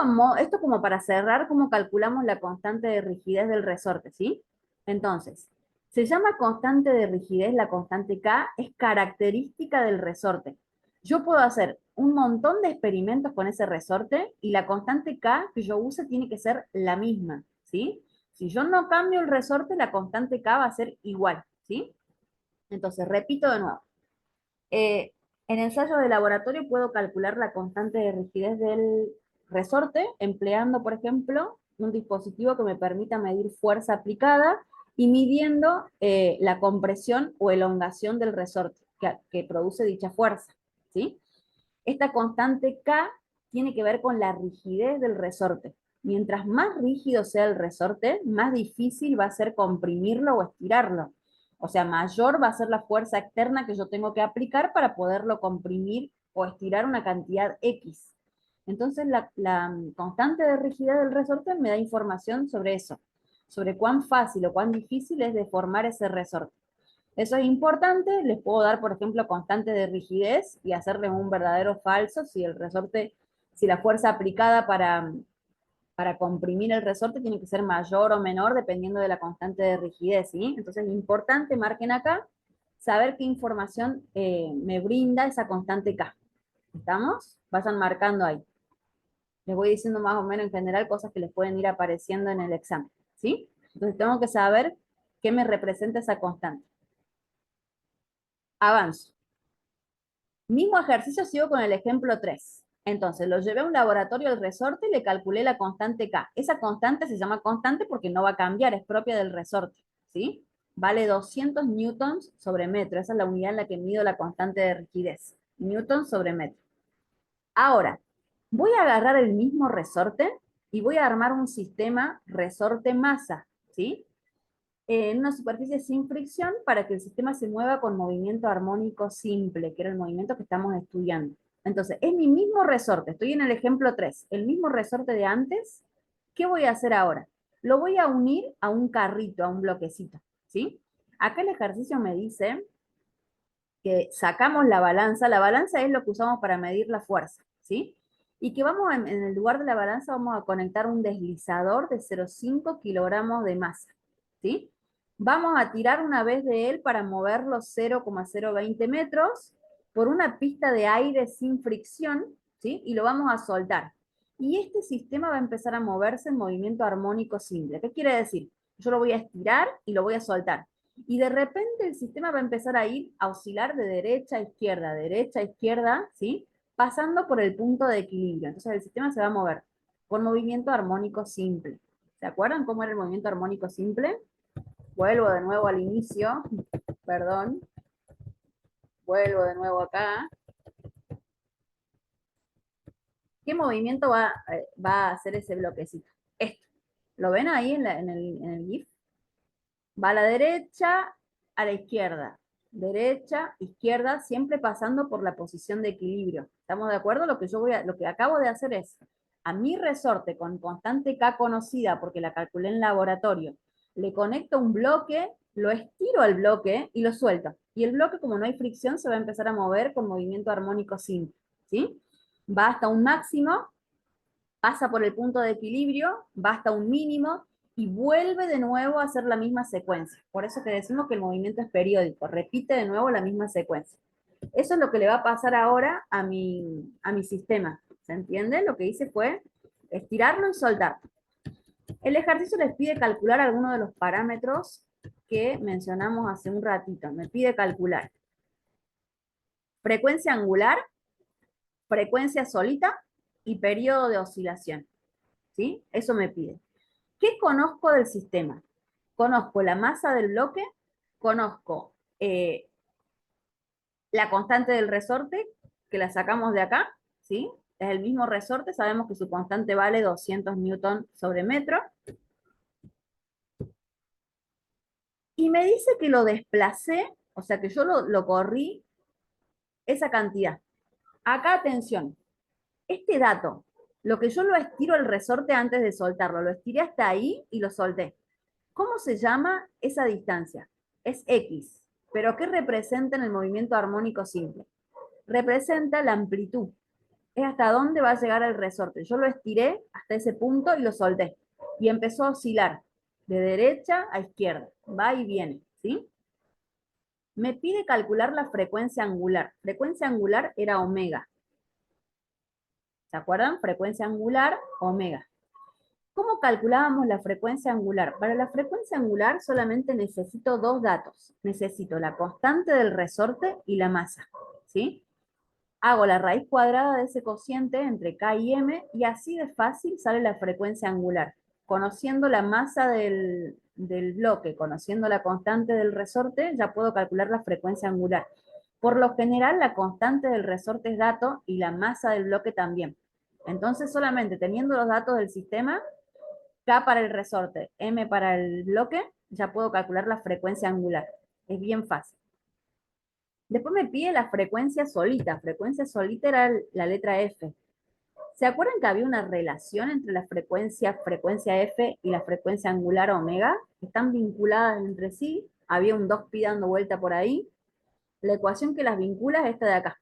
como para cerrar, cómo calculamos la constante de rigidez del resorte, ¿sí? Entonces, se llama constante de rigidez, la constante K, es característica del resorte. Yo puedo hacer un montón de experimentos con ese resorte y la constante K que yo use tiene que ser la misma, ¿sí? Si yo no cambio el resorte, la constante K va a ser igual, ¿sí? Entonces, repito de nuevo. En ensayos de laboratorio puedo calcular la constante de rigidez del resorte empleando, por ejemplo, un dispositivo que me permita medir fuerza aplicada y midiendo la compresión o elongación del resorte que produce dicha fuerza, ¿sí? Esta constante K tiene que ver con la rigidez del resorte. Mientras más rígido sea el resorte, más difícil va a ser comprimirlo o estirarlo. O sea, mayor va a ser la fuerza externa que yo tengo que aplicar para poderlo comprimir o estirar una cantidad X. Entonces, la constante de rigidez del resorte me da información sobre eso, sobre cuán fácil o cuán difícil es deformar ese resorte. Eso es importante, les puedo dar, por ejemplo, constante de rigidez y hacerles un verdadero falso si el resorte, si la fuerza aplicada para comprimir el resorte tiene que ser mayor o menor dependiendo de la constante de rigidez, ¿sí? Entonces es importante, marquen acá, saber qué información me brinda esa constante K. ¿Estamos? Vayan marcando ahí. Les voy diciendo más o menos en general cosas que les pueden ir apareciendo en el examen, ¿sí? Entonces tengo que saber qué me representa esa constante. Avanzo. Mismo ejercicio, sigo con el ejemplo 3. Entonces, lo llevé a un laboratorio del resorte y le calculé la constante K. Esa constante se llama constante porque no va a cambiar, es propia del resorte, ¿sí? Vale 200 newtons sobre metro. Esa es la unidad en la que mido la constante de rigidez. Newtons sobre metro. Ahora, voy a agarrar el mismo resorte y voy a armar un sistema resorte-masa, ¿sí? En una superficie sin fricción para que el sistema se mueva con movimiento armónico simple, que era el movimiento que estamos estudiando. Entonces, es mi mismo resorte, estoy en el ejemplo 3, el mismo resorte de antes. ¿Qué voy a hacer ahora? Lo voy a unir a un carrito, a un bloquecito, ¿sí? Acá el ejercicio me dice que sacamos la balanza es lo que usamos para medir la fuerza, ¿sí? Y que vamos en el lugar de la balanza vamos a conectar un deslizador de 0,5 kilogramos de masa, ¿sí? Vamos a tirar una vez de él para moverlo 0,020 metros por una pista de aire sin fricción, ¿sí? Y lo vamos a soltar. Y este sistema va a empezar a moverse en movimiento armónico simple. ¿Qué quiere decir? Yo lo voy a estirar y lo voy a soltar. Y de repente el sistema va a empezar a ir a oscilar de derecha a izquierda, ¿sí? Pasando por el punto de equilibrio. Entonces el sistema se va a mover con movimiento armónico simple. ¿Se acuerdan cómo era el movimiento armónico simple? Vuelvo de nuevo al inicio, perdón. Vuelvo de nuevo acá. ¿Qué movimiento va a hacer ese bloquecito? Esto. ¿Lo ven ahí en el GIF? Va a la derecha, a la izquierda. Derecha, izquierda, siempre pasando por la posición de equilibrio. ¿Estamos de acuerdo? Lo que acabo de hacer es, a mi resorte con constante K conocida, porque la calculé en laboratorio, le conecto un bloque, lo estiro al bloque y lo suelto. Y el bloque, como no hay fricción, se va a empezar a mover con movimiento armónico simple, ¿sí? Va hasta un máximo, pasa por el punto de equilibrio, va hasta un mínimo y vuelve de nuevo a hacer la misma secuencia. Por eso que decimos que el movimiento es periódico, repite de nuevo la misma secuencia. Eso es lo que le va a pasar ahora a mi sistema. ¿Se entiende? Lo que hice fue estirarlo y soltar. El ejercicio les pide calcular algunos de los parámetros que mencionamos hace un ratito. Me pide calcular frecuencia angular, frecuencia solita y periodo de oscilación. ¿Sí? Eso me pide. ¿Qué conozco del sistema? Conozco la masa del bloque, conozco la constante del resorte, que la sacamos de acá, ¿sí? Es el mismo resorte, sabemos que su constante vale 200 newton sobre metro. Y me dice que lo desplacé, o sea que yo lo corrí esa cantidad. Acá, atención, este dato, lo que yo lo estiro el resorte antes de soltarlo, lo estiré hasta ahí y lo solté. ¿Cómo se llama esa distancia? Es X. ¿Pero qué representa en el movimiento armónico simple? Representa la amplitud. Es hasta dónde va a llegar el resorte. Yo lo estiré hasta ese punto y lo solté. Y empezó a oscilar de derecha a izquierda. Va y viene, ¿sí? Me pide calcular la frecuencia angular. Frecuencia angular era omega. ¿Se acuerdan? Frecuencia angular, omega. ¿Cómo calculábamos la frecuencia angular? Para la frecuencia angular solamente necesito dos datos. Necesito la constante del resorte y la masa, ¿sí? Hago la raíz cuadrada de ese cociente entre K y M y así de fácil sale la frecuencia angular. Conociendo la masa del bloque, conociendo la constante del resorte, ya puedo calcular la frecuencia angular. Por lo general, la constante del resorte es dato y la masa del bloque también. Entonces, solamente teniendo los datos del sistema, K para el resorte, M para el bloque, ya puedo calcular la frecuencia angular. Es bien fácil. Después me pide la frecuencia solita. Frecuencia solita era la letra F. ¿Se acuerdan que había una relación entre la frecuencia F y la frecuencia angular omega? Están vinculadas entre sí. Había un 2pi dando vuelta por ahí. La ecuación que las vincula es esta de acá.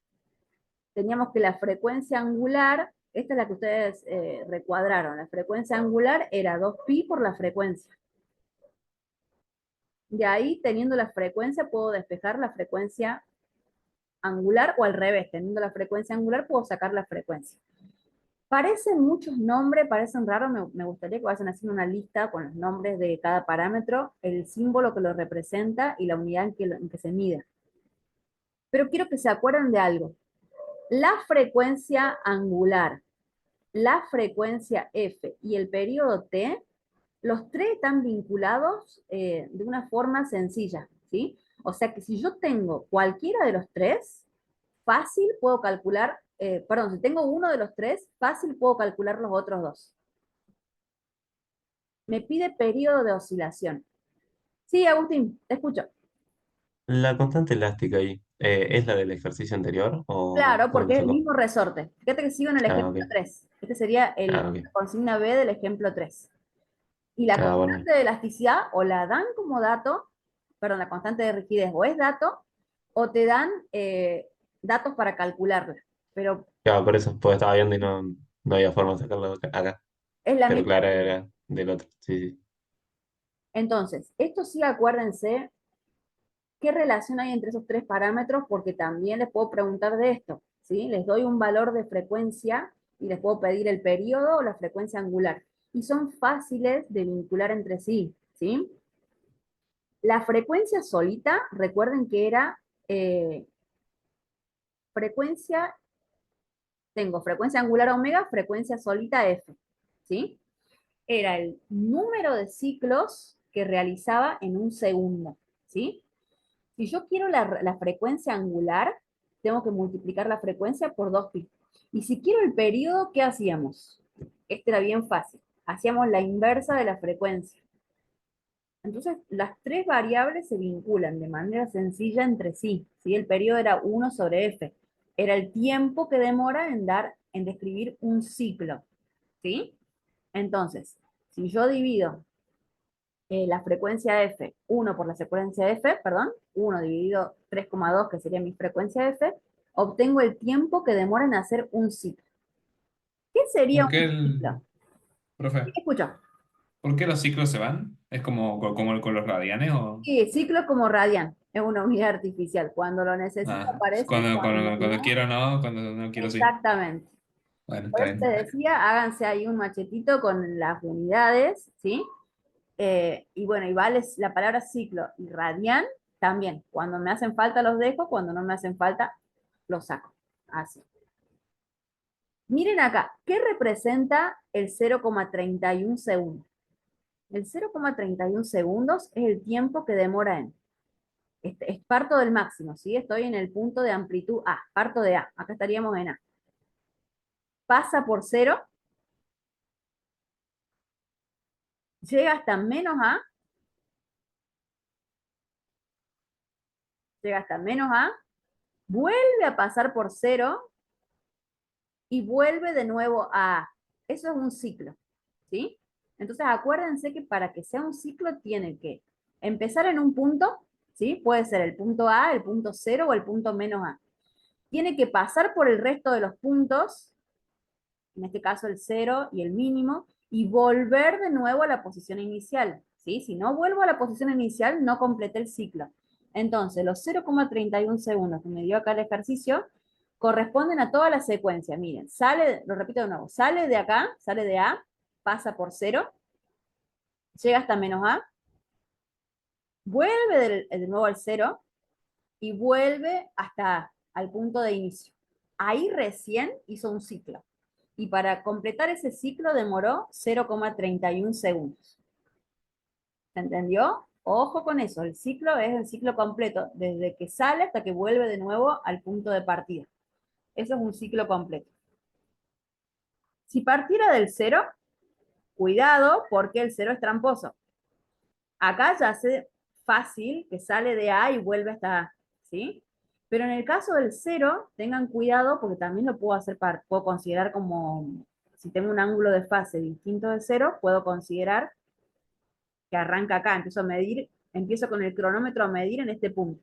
Teníamos que la frecuencia angular, esta es la que ustedes recuadraron, la frecuencia angular era 2pi por la frecuencia. De ahí, teniendo la frecuencia, puedo despejar la frecuencia angular o al revés, teniendo la frecuencia angular, puedo sacar la frecuencia. Parecen muchos nombres, parecen raros, me gustaría que vayan haciendo una lista con los nombres de cada parámetro, el símbolo que lo representa y la unidad en que se mida. Pero quiero que se acuerden de algo. La frecuencia angular, la frecuencia F y el periodo T, los tres están vinculados de una forma sencilla, ¿sí? O sea que si yo tengo cualquiera de los tres, fácil puedo calcular, perdón, si tengo uno de los tres, fácil puedo calcular los otros dos. Me pide periodo de oscilación. Sí, Agustín, te escucho. La constante elástica ahí, ¿es la del ejercicio anterior Claro, o porque le es el sacó? mismo resorte. Fíjate que sigo en el Ah, ejemplo ok. 3. Este sería Ah, la ok. consigna B del ejemplo 3. Y la Ah, bueno. constante de elasticidad o la dan como dato, perdón, la constante de rigidez o es dato, o te dan datos para calcularla. Pero Claro, por eso, pues estaba viendo y no había forma de sacarlo acá. es la Pero misma. claro, era del otro. Sí, sí. Entonces, esto sí acuérdense qué relación hay entre esos tres parámetros, porque también les puedo preguntar de esto, ¿sí? Les doy un valor de frecuencia y les puedo pedir el periodo o la frecuencia angular. Y son fáciles de vincular entre sí, ¿sí? La frecuencia solita, recuerden que era frecuencia, tengo frecuencia angular omega, frecuencia solita F, ¿sí? Era el número de ciclos que realizaba en un segundo, ¿sí? Si yo quiero la frecuencia angular, tengo que multiplicar la frecuencia por 2pi. Y si quiero el periodo, ¿qué hacíamos? Este era bien fácil. Hacíamos la inversa de la frecuencia. Entonces, las tres variables se vinculan de manera sencilla entre sí. ¿Sí? El periodo era 1 sobre f. Era el tiempo que demora en describir un ciclo. ¿Sí? Entonces, si yo divido la frecuencia f, 1 por la frecuencia f, perdón, 1 dividido 3,2, que sería mi frecuencia f, obtengo el tiempo que demora en hacer un ciclo. ¿Qué sería ¿Por qué un ciclo? ¿Sí? profe, Escucho. por qué los ciclos se van? ¿Es como con los radianes o...? Sí, ciclo como radian, es una unidad artificial. Cuando lo necesito Ah, aparece, cuando cuando no, quiero no, cuando no quiero sí. exactamente. Bueno, Por está eso te bien. decía, háganse ahí un machetito con las unidades, ¿sí? Y bueno, y vale la palabra ciclo y radian también. Cuando me hacen falta los dejo, cuando no me hacen falta los saco. Así. Miren acá, ¿qué representa el 0,31 segundos? El 0,31 segundos es el tiempo que demora en. Parto del máximo, ¿sí? Estoy en el punto de amplitud A, parto de A, acá estaríamos en A. Pasa por 0, llega hasta menos A, llega hasta menos A, vuelve a pasar por 0 y vuelve de nuevo a A. Eso es un ciclo, ¿sí? Entonces acuérdense que para que sea un ciclo tiene que empezar en un punto, ¿sí? Puede ser el punto A, el punto 0 o el punto menos A. Tiene que pasar por el resto de los puntos, en este caso el 0 y el mínimo, y volver de nuevo a la posición inicial, ¿sí? Si no vuelvo a la posición inicial, no completé el ciclo. Entonces, los 0,31 segundos que me dio acá el ejercicio corresponden a toda la secuencia. Miren, sale, lo repito de nuevo, sale de acá, sale de A, pasa por 0, llega hasta menos A, vuelve de nuevo al 0 y vuelve hasta al punto de inicio. Ahí recién hizo un ciclo. Y para completar ese ciclo demoró 0,31 segundos. ¿Se entendió? Ojo con eso, el ciclo es el ciclo completo, desde que sale hasta que vuelve de nuevo al punto de partida. Eso es un ciclo completo. Si partiera del 0, cuidado porque el 0 es tramposo. Acá ya hace fácil que sale de A y vuelve hasta A, ¿sí? Pero en el caso del 0, tengan cuidado porque también lo puedo hacer puedo considerar como, si tengo un ángulo de fase distinto de 0, puedo considerar que arranca acá, empiezo a medir, empiezo con el cronómetro a medir en este punto.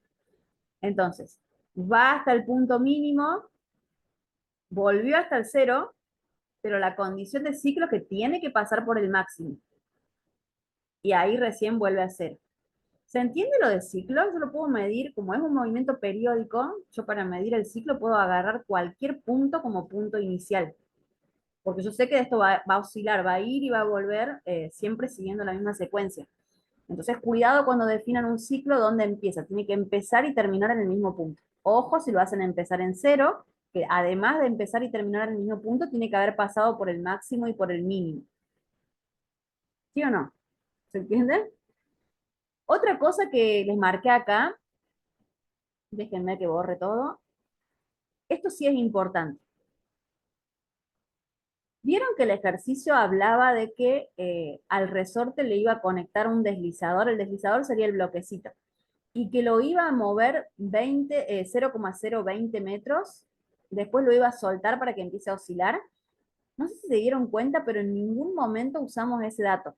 Entonces, va hasta el punto mínimo, volvió hasta el 0, pero la condición de ciclo es que tiene que pasar por el máximo. Y ahí recién vuelve a 0. ¿Se entiende lo del ciclo? Yo lo puedo medir, como es un movimiento periódico, yo para medir el ciclo puedo agarrar cualquier punto como punto inicial. Porque yo sé que esto va a oscilar, va a ir y va a volver siempre siguiendo la misma secuencia. Entonces, cuidado cuando definan un ciclo, ¿dónde empieza? Tiene que empezar y terminar en el mismo punto. Ojo si lo hacen empezar en 0, que además de empezar y terminar en el mismo punto, tiene que haber pasado por el máximo y por el mínimo. ¿Sí o no? ¿Se entiende? Otra cosa que les marqué acá, déjenme que borre todo. Esto sí es importante. Vieron que el ejercicio hablaba de que al resorte le iba a conectar un deslizador, el deslizador sería el bloquecito, y que lo iba a mover 0,020 metros, después lo iba a soltar para que empiece a oscilar. No sé si se dieron cuenta, pero en ningún momento usamos ese dato.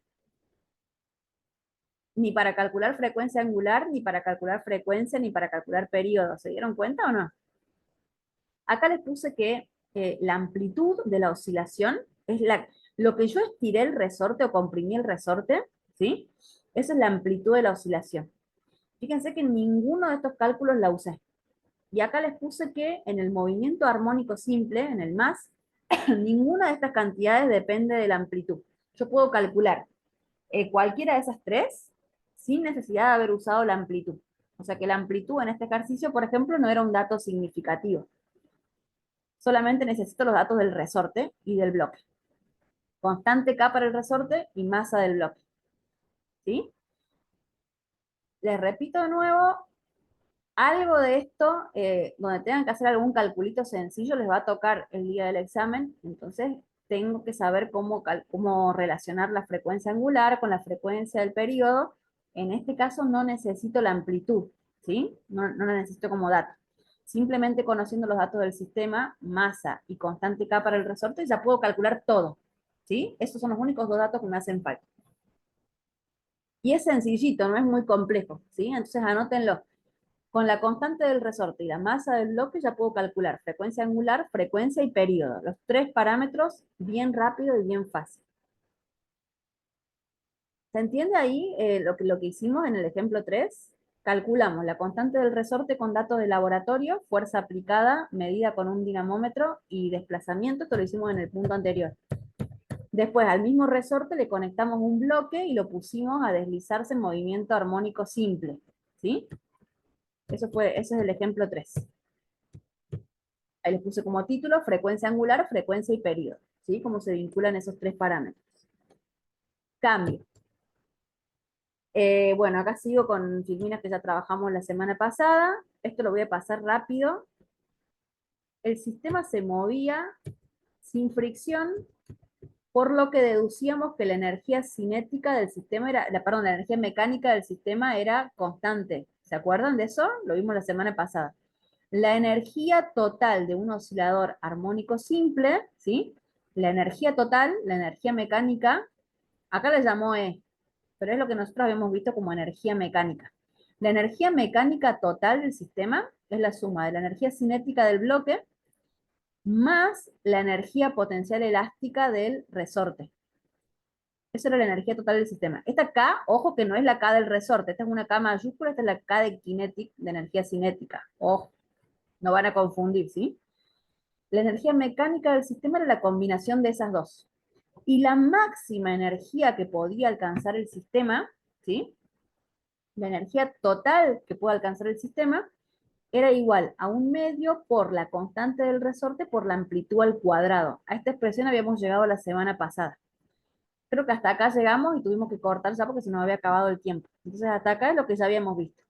Ni para calcular frecuencia angular, ni para calcular frecuencia, ni para calcular periodo. ¿Se dieron cuenta o no? Acá les puse que la amplitud de la oscilación es lo que yo estiré el resorte o comprimí el resorte, ¿sí? Esa es la amplitud de la oscilación. Fíjense que en ninguno de estos cálculos la usé. Y acá les puse que en el movimiento armónico simple, en el más, ninguna de estas cantidades depende de la amplitud. Yo puedo calcular cualquiera de esas tres sin necesidad de haber usado la amplitud. O sea que la amplitud en este ejercicio, por ejemplo, no era un dato significativo. Solamente necesito los datos del resorte y del bloque. Constante K para el resorte y masa del bloque. ¿Sí? Les repito de nuevo, algo de esto, donde tengan que hacer algún calculito sencillo, les va a tocar el día del examen, entonces tengo que saber cómo relacionar la frecuencia angular con la frecuencia del periodo. En este caso no necesito la amplitud, ¿sí? No la necesito como dato. Simplemente conociendo los datos del sistema, masa y constante K para el resorte, ya puedo calcular todo, ¿sí? Esos son los únicos dos datos que me hacen falta. Y es sencillito, no es muy complejo, ¿sí? Entonces anótenlo. Con la constante del resorte y la masa del bloque ya puedo calcular frecuencia angular, frecuencia y periodo. Los tres parámetros bien rápido y bien fácil. ¿Se entiende ahí lo que hicimos en el ejemplo 3? Calculamos la constante del resorte con datos de laboratorio, fuerza aplicada, medida con un dinamómetro y desplazamiento. Esto lo hicimos en el punto anterior. Después al mismo resorte le conectamos un bloque y lo pusimos a deslizarse en movimiento armónico simple, ¿sí? Ese es el ejemplo 3. Ahí les puse como título frecuencia angular, frecuencia y periodo, ¿sí? Cómo se vinculan esos tres parámetros. Cambio. Bueno, acá sigo con filminas que ya trabajamos la semana pasada. Esto lo voy a pasar rápido. El sistema se movía sin fricción, por lo que deducíamos que la energía cinética del sistema era, perdón, la energía mecánica del sistema era constante. ¿Se acuerdan de eso? Lo vimos la semana pasada. La energía total de un oscilador armónico simple, ¿sí? La energía total, la energía mecánica, acá le llamó E, pero es lo que nosotros habíamos visto como energía mecánica. La energía mecánica total del sistema es la suma de la energía cinética del bloque más la energía potencial elástica del resorte. Esa era la energía total del sistema. Esta K, ojo que no es la K del resorte, esta es una K mayúscula, esta es la K de kinetic, de energía cinética. Ojo, no van a confundir, ¿sí? La energía mecánica del sistema era la combinación de esas dos. Y la máxima energía que podía alcanzar el sistema, ¿sí? La energía total que puede alcanzar el sistema era igual a 1/2 por la constante del resorte por la amplitud al cuadrado. A esta expresión habíamos llegado la semana pasada. Creo que hasta acá llegamos y tuvimos que cortar ya porque se nos había acabado el tiempo. Entonces hasta acá es lo que ya habíamos visto.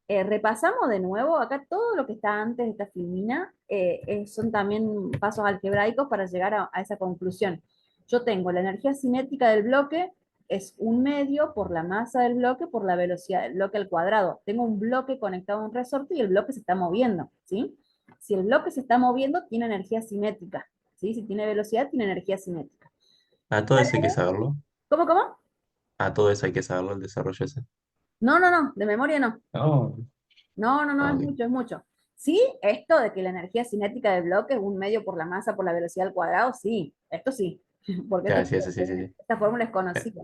Repasamos de nuevo, acá todo lo que está antes de esta filmina son también pasos algebraicos para llegar a esa conclusión. Yo tengo la energía cinética del bloque, es 1/2 por la masa del bloque por la velocidad del bloque al cuadrado. Tengo un bloque conectado a un resorte y el bloque se está moviendo, ¿sí? Si el bloque se está moviendo, tiene energía cinética, ¿sí? Si tiene velocidad, tiene energía cinética. A todo eso hay que saberlo. ¿Cómo, cómo? A todo eso hay que saberlo, el desarrollo ese. No, no, no, de memoria no. No, No, no, no, Ah, es ok. mucho, es mucho. Sí, esto de que la energía cinética del bloque es 1/2 por la masa por la velocidad al cuadrado, sí, esto sí, porque Ya, sí, sí, sí. esta fórmula es Eh, conocida.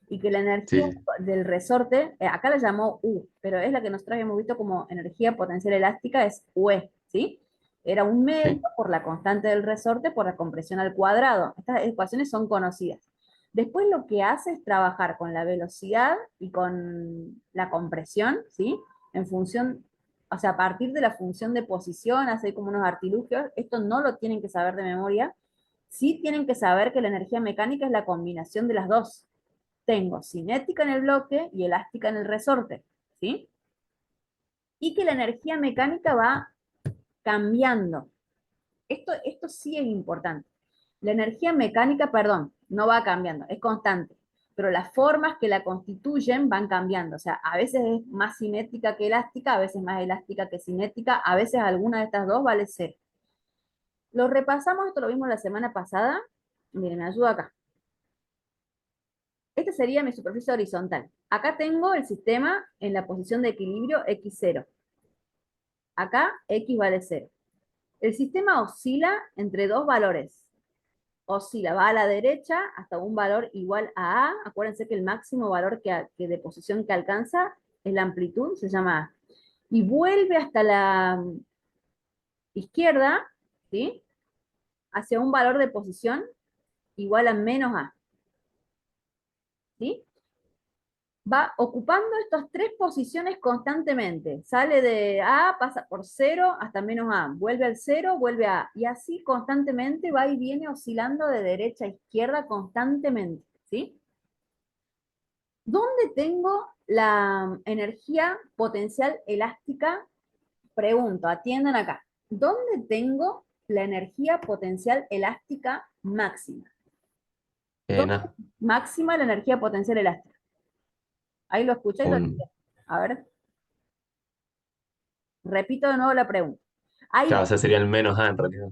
Y que la energía Sí, sí. del resorte, acá la llamó U, pero es la que nosotros habíamos visto como energía potencial elástica, es UE, ¿sí? Era 1/2 Sí. por la constante del resorte por la compresión al cuadrado. Estas ecuaciones son conocidas. Después lo que hace es trabajar con la velocidad y con la compresión, ¿sí? En función, o sea, a partir de la función de posición, hace como unos artilugios, esto no lo tienen que saber de memoria, sí tienen que saber que la energía mecánica es la combinación de las dos. Tengo cinética en el bloque y elástica en el resorte, ¿sí? Y que la energía mecánica va cambiando. Esto sí es importante. La energía mecánica, perdón, no va cambiando, es constante, pero las formas que la constituyen van cambiando. O sea, a veces es más cinética que elástica, a veces más elástica que cinética, a veces alguna de estas dos vale cero. Lo repasamos, esto lo vimos la semana pasada. Miren, me ayuda acá. Esta sería mi superficie horizontal. Acá tengo el sistema en la posición de equilibrio x0. Acá x vale 0. El sistema oscila entre dos valores. Oscila, va a la derecha hasta un valor igual a A. Acuérdense que el máximo valor que de posición que alcanza es la amplitud, se llama A. Y vuelve hasta la izquierda, ¿sí? Hacia un valor de posición igual a menos A. ¿Sí? Va ocupando estas tres posiciones constantemente. Sale de A, pasa por 0 hasta menos A, vuelve al 0, vuelve a A. Y así constantemente va y viene oscilando de derecha a izquierda constantemente. ¿Sí? ¿Dónde tengo la energía potencial elástica? Pregunto, atiendan acá. ¿Dónde tengo la energía potencial elástica máxima? ¿Dónde Nada, máxima la energía potencial elástica? Ahí lo escuché y lo un... escuché. A ver, repito de nuevo la pregunta. Hay, Claro, o sea, sería el menos A en realidad.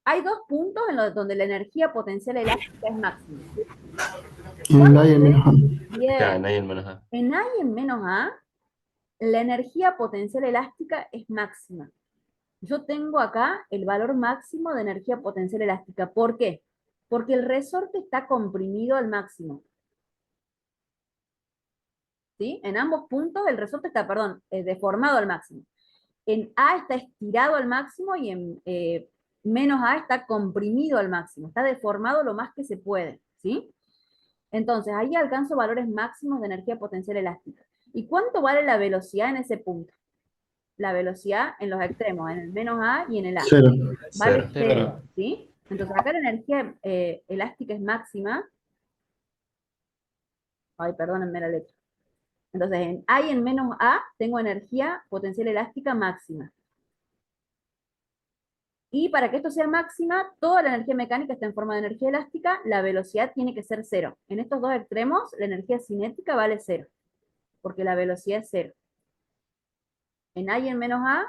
hay dos puntos donde la energía potencial elástica es máxima. En la y en menos A. Claro, Bien. nadie el menos A. En A y en menos A, la energía potencial elástica es máxima. Yo tengo acá el valor máximo de energía potencial elástica. ¿Por qué? Porque el resorte está comprimido al máximo. ¿Sí? En ambos puntos el resorte está, perdón, deformado al máximo. En A está estirado al máximo y menos A está comprimido al máximo, está deformado lo más que se puede, ¿sí? Entonces, ahí alcanzo valores máximos de energía potencial elástica. ¿Y cuánto vale la velocidad en ese punto? La velocidad en los extremos, en el menos A y en el A. Cero. Vale Cero. cero, ¿sí? Entonces, acá la energía elástica es máxima. Ay, perdónenme la letra. Entonces, en A y en menos A tengo energía potencial elástica máxima. Y para que esto sea máxima, toda la energía mecánica está en forma de energía elástica, la velocidad tiene que ser cero. En estos dos extremos, la energía cinética vale cero, porque la velocidad es cero. En A y en menos A,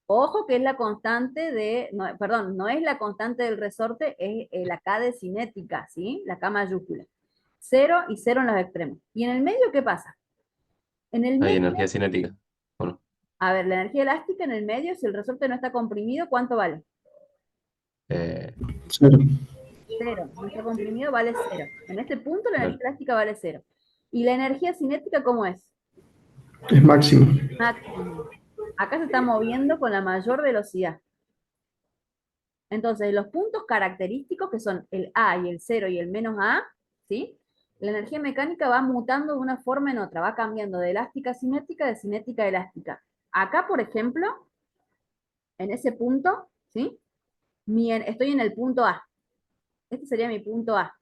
ojo que es la constante de, no, perdón, no es la constante del resorte, es la K de cinética, ¿sí? La K mayúscula. Cero y cero en los extremos. ¿Y en el medio qué pasa? En el Hay medio, energía cinética. Bueno, a ver, la energía elástica en el medio, si el resorte no está comprimido, ¿cuánto vale? eh, Cero. Cero. No está comprimido, vale cero. En este punto la claro. energía elástica vale cero. ¿Y la energía cinética cómo es? Es máximo. Máximo. Acá se está moviendo con la mayor velocidad. Entonces, los puntos característicos, que son el A y el 0 y el menos A, ¿sí? La energía mecánica va mutando de una forma en otra, va cambiando de elástica a cinética, de cinética a elástica. Acá, por ejemplo, en ese punto, ¿sí? Estoy en el punto A. Este sería mi punto A.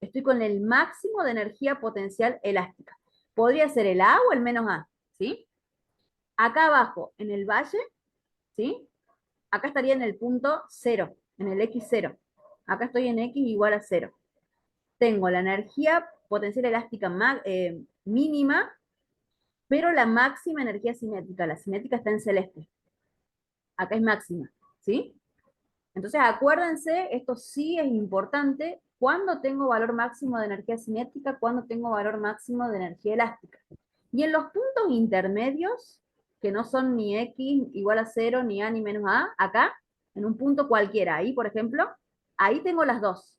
Estoy con el máximo de energía potencial elástica. Podría ser el A o el menos A, ¿sí? Acá abajo, en el valle, ¿sí? Acá estaría en el punto 0, en el X0. Acá estoy en X igual a 0. Tengo la energía potencial elástica mínima, pero la máxima energía cinética. La cinética está en celeste. Acá es máxima, ¿sí? Entonces acuérdense, esto sí es importante, cuando tengo valor máximo de energía cinética, cuando tengo valor máximo de energía elástica. Y en los puntos intermedios, que no son ni X igual a 0, ni A ni menos A, acá, en un punto cualquiera, ahí por ejemplo, ahí tengo las dos.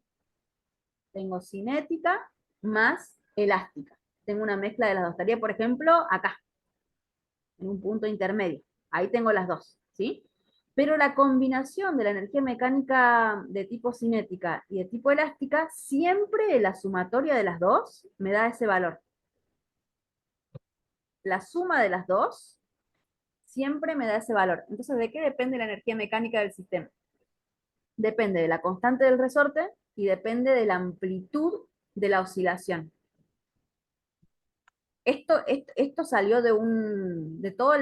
Tengo cinética más elástica. Tengo una mezcla de las dos. Estaría, por ejemplo, acá, en un punto intermedio. Ahí tengo las dos, ¿sí? Pero la combinación de la energía mecánica de tipo cinética y de tipo elástica, siempre la sumatoria de las dos me da ese valor. La suma de las dos siempre me da ese valor. Entonces, ¿de qué depende la energía mecánica del sistema? Depende de la constante del resorte y depende de la amplitud de la oscilación. Esto salió de todo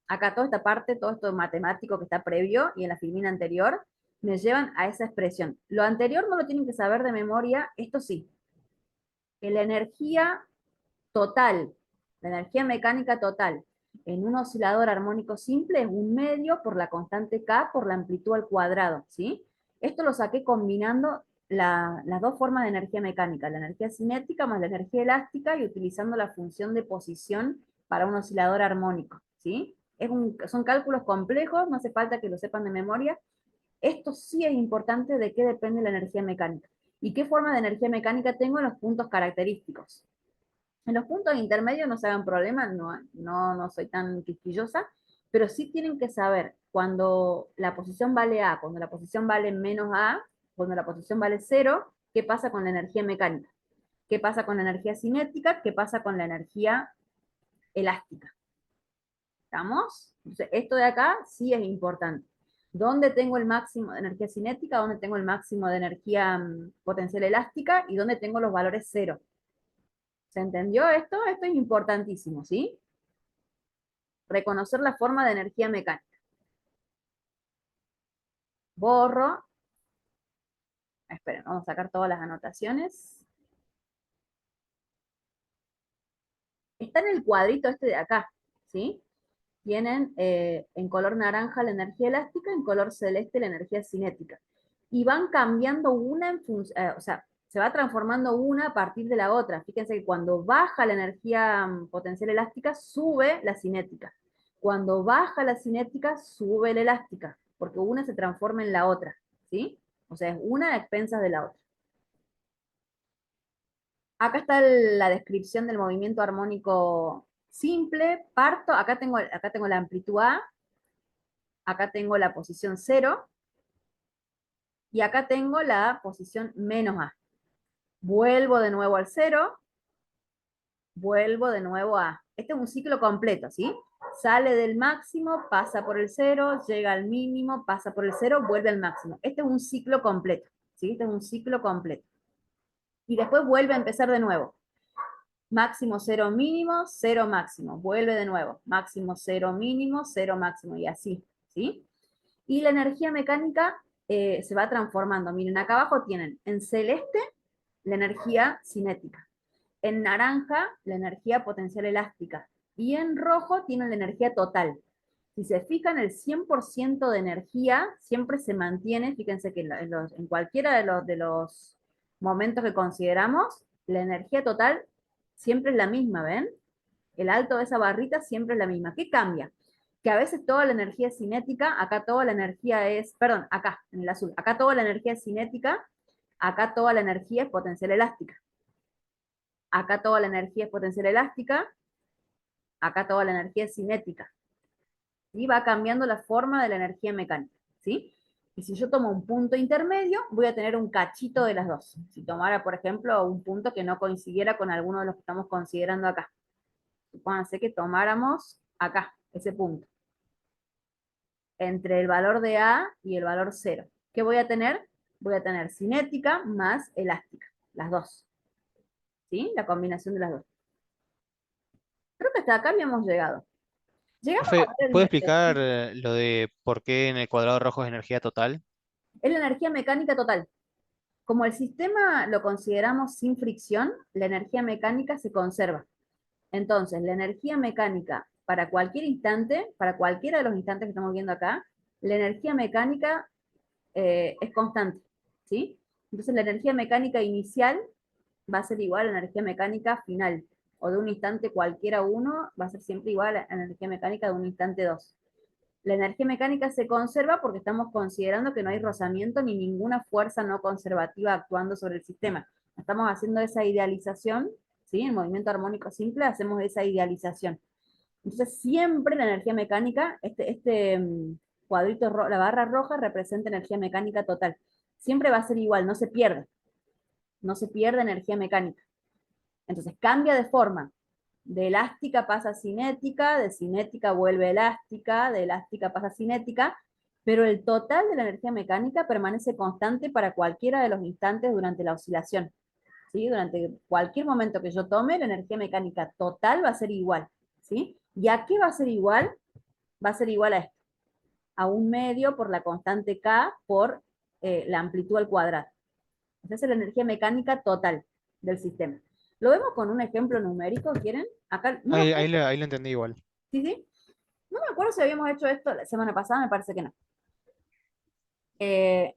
acá toda esta parte, todo esto matemático que está previo y en la filmina anterior, me llevan a esa expresión. Lo anterior no lo tienen que saber de memoria, esto sí. Que la energía total, la energía mecánica total, en un oscilador armónico simple es un medio por la constante K por la amplitud al cuadrado, ¿sí? Esto lo saqué combinando las dos formas de energía mecánica, la energía cinética más la energía elástica y utilizando la función de posición para un oscilador armónico, ¿sí? Son cálculos complejos, no hace falta que lo sepan de memoria. Esto sí es importante de qué depende la energía mecánica y qué forma de energía mecánica tengo en los puntos característicos. En los puntos intermedios no se hagan problemas, no soy tan quisquillosa, pero sí tienen que saber cuando la posición vale A, cuando la posición vale menos A, cuando la posición vale 0, qué pasa con la energía mecánica, qué pasa con la energía cinética, qué pasa con la energía elástica. ¿Estamos? Entonces, esto de acá sí es importante. ¿Dónde tengo el máximo de energía cinética? ¿Dónde tengo el máximo de energía potencial elástica? ¿Y dónde tengo los valores 0? ¿Se entendió esto? Esto es importantísimo, ¿sí? Reconocer la forma de energía mecánica. Borro. Esperen, vamos a sacar todas las anotaciones. Está en el cuadrito este de acá, ¿sí? Tienen en color naranja la energía elástica, en color celeste la energía cinética. Y van cambiando una en función, o sea, se va transformando una a partir de la otra. Fíjense que cuando baja la energía potencial elástica, sube la cinética. Cuando baja la cinética, sube la elástica, porque una se transforma en la otra, ¿sí? O sea, es una a expensas de la otra. Acá está la descripción del movimiento armónico simple, parto, acá tengo la amplitud A, acá tengo la posición 0, y acá tengo la posición menos A. Vuelvo de nuevo al 0, vuelvo de nuevo a... Este es un ciclo completo, ¿sí? Sale del máximo, pasa por el 0, llega al mínimo, pasa por el 0, vuelve al máximo. Este es un ciclo completo, ¿sí? Este es un ciclo completo. Y después vuelve a empezar de nuevo. Máximo, 0, mínimo, 0, máximo. Vuelve de nuevo. Máximo, 0, mínimo, 0, máximo. Y así, ¿sí? Y la energía mecánica se va transformando. Miren, acá abajo tienen en celeste la energía cinética. En naranja, la energía potencial elástica. Y en rojo tienen la energía total. Si se fijan, el 100% de energía siempre se mantiene. Fíjense que en cualquiera de los momentos que consideramos, la energía total siempre es la misma, ¿ven? El alto de esa barrita siempre es la misma. ¿Qué cambia? Que a veces toda la energía es cinética, acá toda la energía es, perdón, acá, en el azul, acá toda la energía es cinética, acá toda la energía es potencial elástica. Acá toda la energía es potencial elástica, acá toda la energía es cinética. ¿Sí? Va cambiando la forma de la energía mecánica, ¿sí? Y si yo tomo un punto intermedio, voy a tener un cachito de las dos. Si tomara, por ejemplo, un punto que no coincidiera con alguno de los que estamos considerando acá. Supónganse que tomáramos acá, ese punto. Entre el valor de A y el valor 0. ¿Qué voy a tener? Voy a tener cinética más elástica, las dos. ¿Sí? La combinación de las dos. Creo que hasta acá habíamos llegado. Llegamos a Profe, ver ¿puede explicar lo de por qué en el cuadrado rojo es energía total? es la energía mecánica total. Como el sistema lo consideramos sin fricción, la energía mecánica se conserva. Entonces, la energía mecánica para cualquier instante, para cualquiera de los instantes que estamos viendo acá, la energía mecánica es constante, ¿sí? Entonces, la energía mecánica inicial va a ser igual a la energía mecánica final, o de un instante cualquiera uno, va a ser siempre igual a la energía mecánica de un instante 2. La energía mecánica se conserva porque estamos considerando que no hay rozamiento ni ninguna fuerza no conservativa actuando sobre el sistema. Estamos haciendo esa idealización, ¿sí? En movimiento armónico simple hacemos esa idealización. Entonces siempre la energía mecánica, cuadrito, la barra roja representa energía mecánica total. Siempre va a ser igual, no se pierde. No se pierde energía mecánica. Entonces cambia de forma. De elástica pasa a cinética, de cinética vuelve elástica, de elástica pasa a cinética, pero el total de la energía mecánica permanece constante para cualquiera de los instantes durante la oscilación. ¿Sí? Durante cualquier momento que yo tome, la energía mecánica total va a ser igual. ¿Sí? ¿Y a qué va a ser igual? Va a ser igual a esto. A un medio por la constante K por la amplitud al cuadrado. Esa es la energía mecánica total del sistema. ¿Lo vemos con un ejemplo numérico, quieren? Acá, no, Ahí lo entendí igual. ¿sí, sí? No me acuerdo si habíamos hecho esto la semana pasada, me parece que no. Es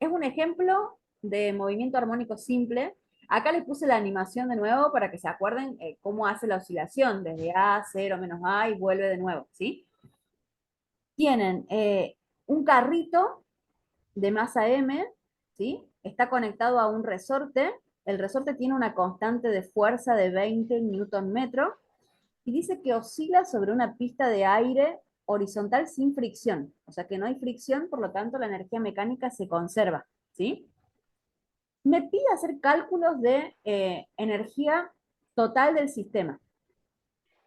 un ejemplo de movimiento armónico simple. Acá les puse la animación de nuevo para que se acuerden cómo hace la oscilación, desde A, 0, menos A y vuelve de nuevo, ¿sí? Tienen un carrito de masa M, ¿sí? Está conectado a un resorte. El resorte tiene una constante de fuerza de 20 Nm y dice que oscila sobre una pista de aire horizontal sin fricción. O sea que no hay fricción, por lo tanto la energía mecánica se conserva, ¿sí? Me pide hacer cálculos de energía total del sistema.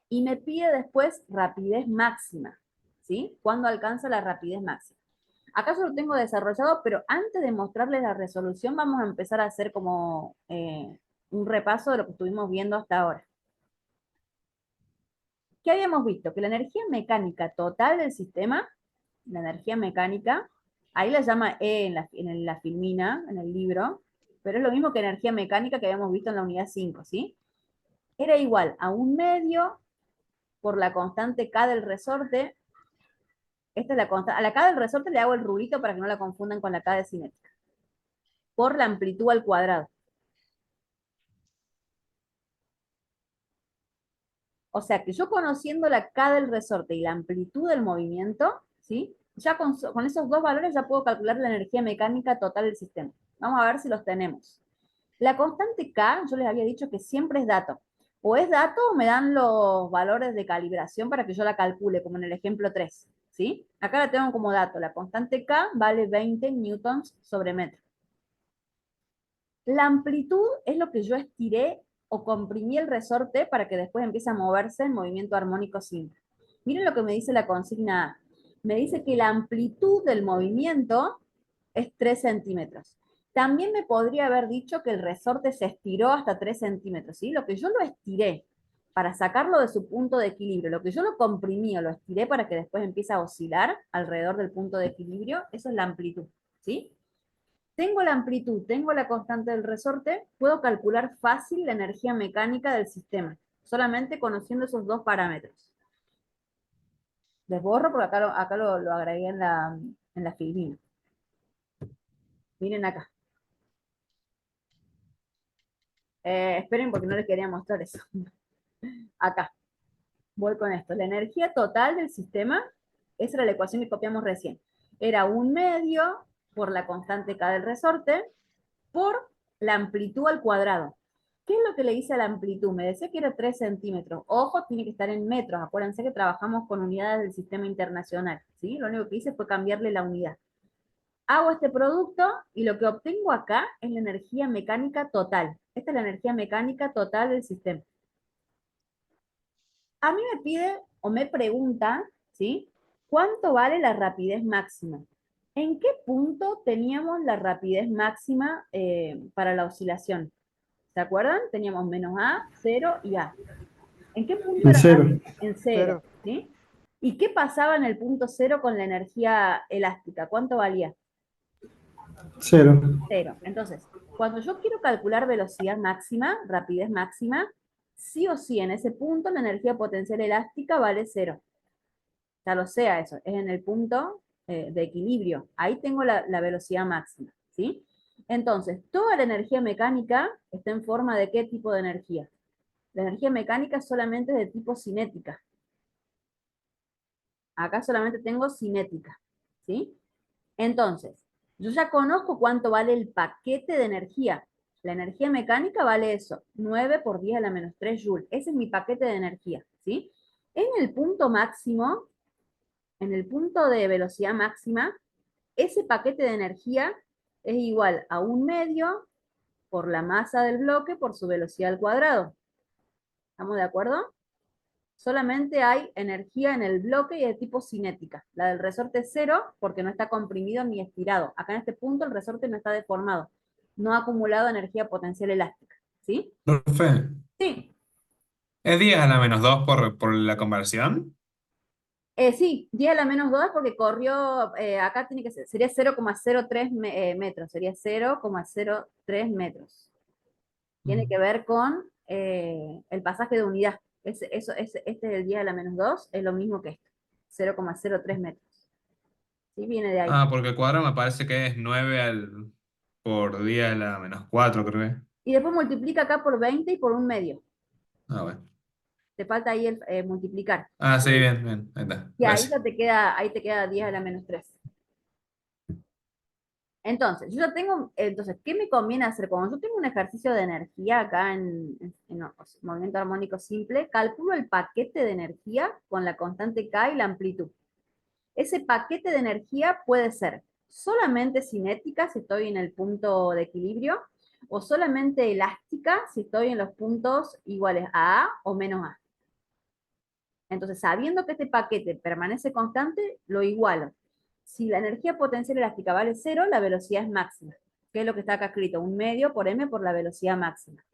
Y me pide después rapidez máxima, ¿sí? ¿Cuándo alcanza la rapidez máxima? Acá yo lo tengo desarrollado, pero antes de mostrarles la resolución, vamos a empezar a hacer como un repaso de lo que estuvimos viendo hasta ahora. ¿Qué habíamos visto? Que la energía mecánica total del sistema, la energía mecánica, ahí la llama E en la filmina, en el libro, pero es lo mismo que energía mecánica que habíamos visto en la unidad 5, ¿sí? Era igual a un medio por la constante K del resorte. Esta es la constante. A la K del resorte le hago el rulito para que no la confundan con la K de cinética. Por la amplitud al cuadrado. O sea que yo conociendo la K del resorte y la amplitud del movimiento, ¿sí? Ya con esos dos valores ya puedo calcular la energía mecánica total del sistema. Vamos a ver si los tenemos. La constante K, yo les había dicho que siempre es dato. O es dato o me dan los valores de calibración para que yo la calcule, como en el ejemplo 3. ¿sí? Acá la tengo como dato, la constante K vale 20 newtons sobre metro. La amplitud es lo que yo estiré o comprimí el resorte para que después empiece a moverse en movimiento armónico simple. Miren lo que me dice la consigna A. Me dice que la amplitud del movimiento es 3 centímetros. También me podría haber dicho que el resorte se estiró hasta 3 centímetros, ¿sí? Lo que yo lo estiré para sacarlo de su punto de equilibrio, lo que yo lo comprimí o lo estiré para que después empiece a oscilar alrededor del punto de equilibrio, eso es la amplitud, ¿sí? Tengo la amplitud, tengo la constante del resorte, puedo calcular fácil la energía mecánica del sistema, solamente conociendo esos dos parámetros. Les borro porque acá lo agregué en la filmina. Miren acá. Esperen porque no les quería mostrar eso. Acá. Voy con esto. La energía total del sistema, esa era la ecuación que copiamos recién. Era 1/2 por la constante K del resorte por la amplitud al cuadrado. ¿Qué es lo que le hice a la amplitud? Me decía que era 3 centímetros. Ojo, tiene que estar en metros. Acuérdense que trabajamos con unidades del sistema internacional, ¿sí? Lo único que hice fue cambiarle la unidad. Hago este producto y lo que obtengo acá es la energía mecánica total. Esta es la energía mecánica total del sistema. A mí me pide o me pregunta, ¿sí? ¿Cuánto vale la rapidez máxima? ¿En qué punto teníamos la rapidez máxima para la oscilación? ¿Se acuerdan? Teníamos menos A, 0 y A. ¿En qué punto En era cero. En 0, ¿sí? ¿Y qué pasaba en el punto 0 con la energía elástica? ¿Cuánto valía? 0. 0. Entonces, cuando yo quiero calcular velocidad máxima, rapidez máxima, sí o sí en ese punto la energía potencial elástica vale 0. Ya lo sea eso, es en el punto de equilibrio. Ahí tengo la velocidad máxima, ¿sí? Entonces, toda la energía mecánica está en forma de ¿qué tipo de energía? La energía mecánica solamente es de tipo cinética. Acá solamente tengo cinética, ¿sí? Entonces, yo ya conozco cuánto vale el paquete de energía. La energía mecánica vale eso, 9 por 10 a la menos 3 joules. Ese es mi paquete de energía, ¿sí? En el punto máximo, en el punto de velocidad máxima, ese paquete de energía es igual a 1/2 por la masa del bloque por su velocidad al cuadrado. ¿Estamos de acuerdo? Solamente hay energía en el bloque y de tipo cinética. La del resorte es 0 porque no está comprimido ni estirado. Acá en este punto el resorte no está deformado. No ha acumulado energía potencial elástica. ¿Sí? Profe, Sí. ¿es 10 a la menos 2 por la conversión? Sí, 10 a la menos 2 porque corrió, acá tiene que ser, sería 0,03 metros, sería 0,03 metros. Tiene que ver con el pasaje de unidad. Este es el 10 a la menos 2, es lo mismo que esto, 0,03 metros. ¿Sí? Viene de ahí. Ah, porque el cuadrado me parece que es 9 por 10 a la menos 4, creo que. Y después multiplica acá por 20 y por 1/2. Ah, bueno. Te falta ahí el multiplicar. Ah, sí, bien, bien. Ahí está. Y ahí ya Gracias. ahí te queda 10 a la menos 3. Entonces, yo ya tengo, entonces, ¿qué me conviene hacer? Cuando yo tengo un ejercicio de energía acá en movimiento armónico simple, calculo el paquete de energía con la constante K y la amplitud. Ese paquete de energía puede ser solamente cinética si estoy en el punto de equilibrio, o solamente elástica si estoy en los puntos iguales a A o menos A. Entonces, sabiendo que este paquete permanece constante, lo igualo. Si la energía potencial elástica vale 0, la velocidad es máxima, que es lo que está acá escrito, 1/2 por m por la velocidad máxima.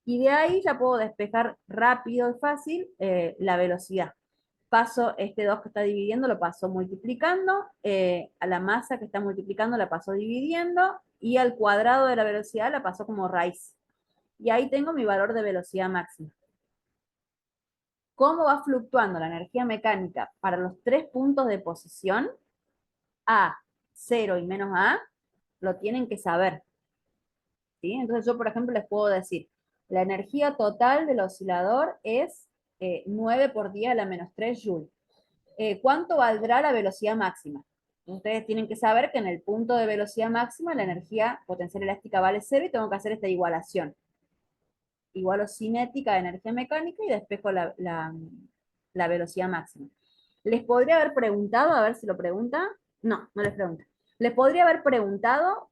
Y de ahí ya puedo despejar rápido y fácil la velocidad. Paso este 2 que está dividiendo, lo paso multiplicando, a la masa que está multiplicando la paso dividiendo, y al cuadrado de la velocidad la paso como raíz. Y ahí tengo mi valor de velocidad máxima. ¿Cómo va fluctuando la energía mecánica para los 3 puntos de posición? A, 0 y menos A, lo tienen que saber. ¿Sí? Entonces yo, por ejemplo, les puedo decir, la energía total del oscilador es 9 por 10 a la menos 3 joules. ¿Cuánto valdrá la velocidad máxima? Ustedes tienen que saber que en el punto de velocidad máxima la energía potencial elástica vale 0 y tengo que hacer esta igualación. Igualo cinética de energía mecánica y despejo la velocidad máxima. Les podría haber preguntado, a ver si lo pregunta. No, no les pregunta. Les podría haber preguntado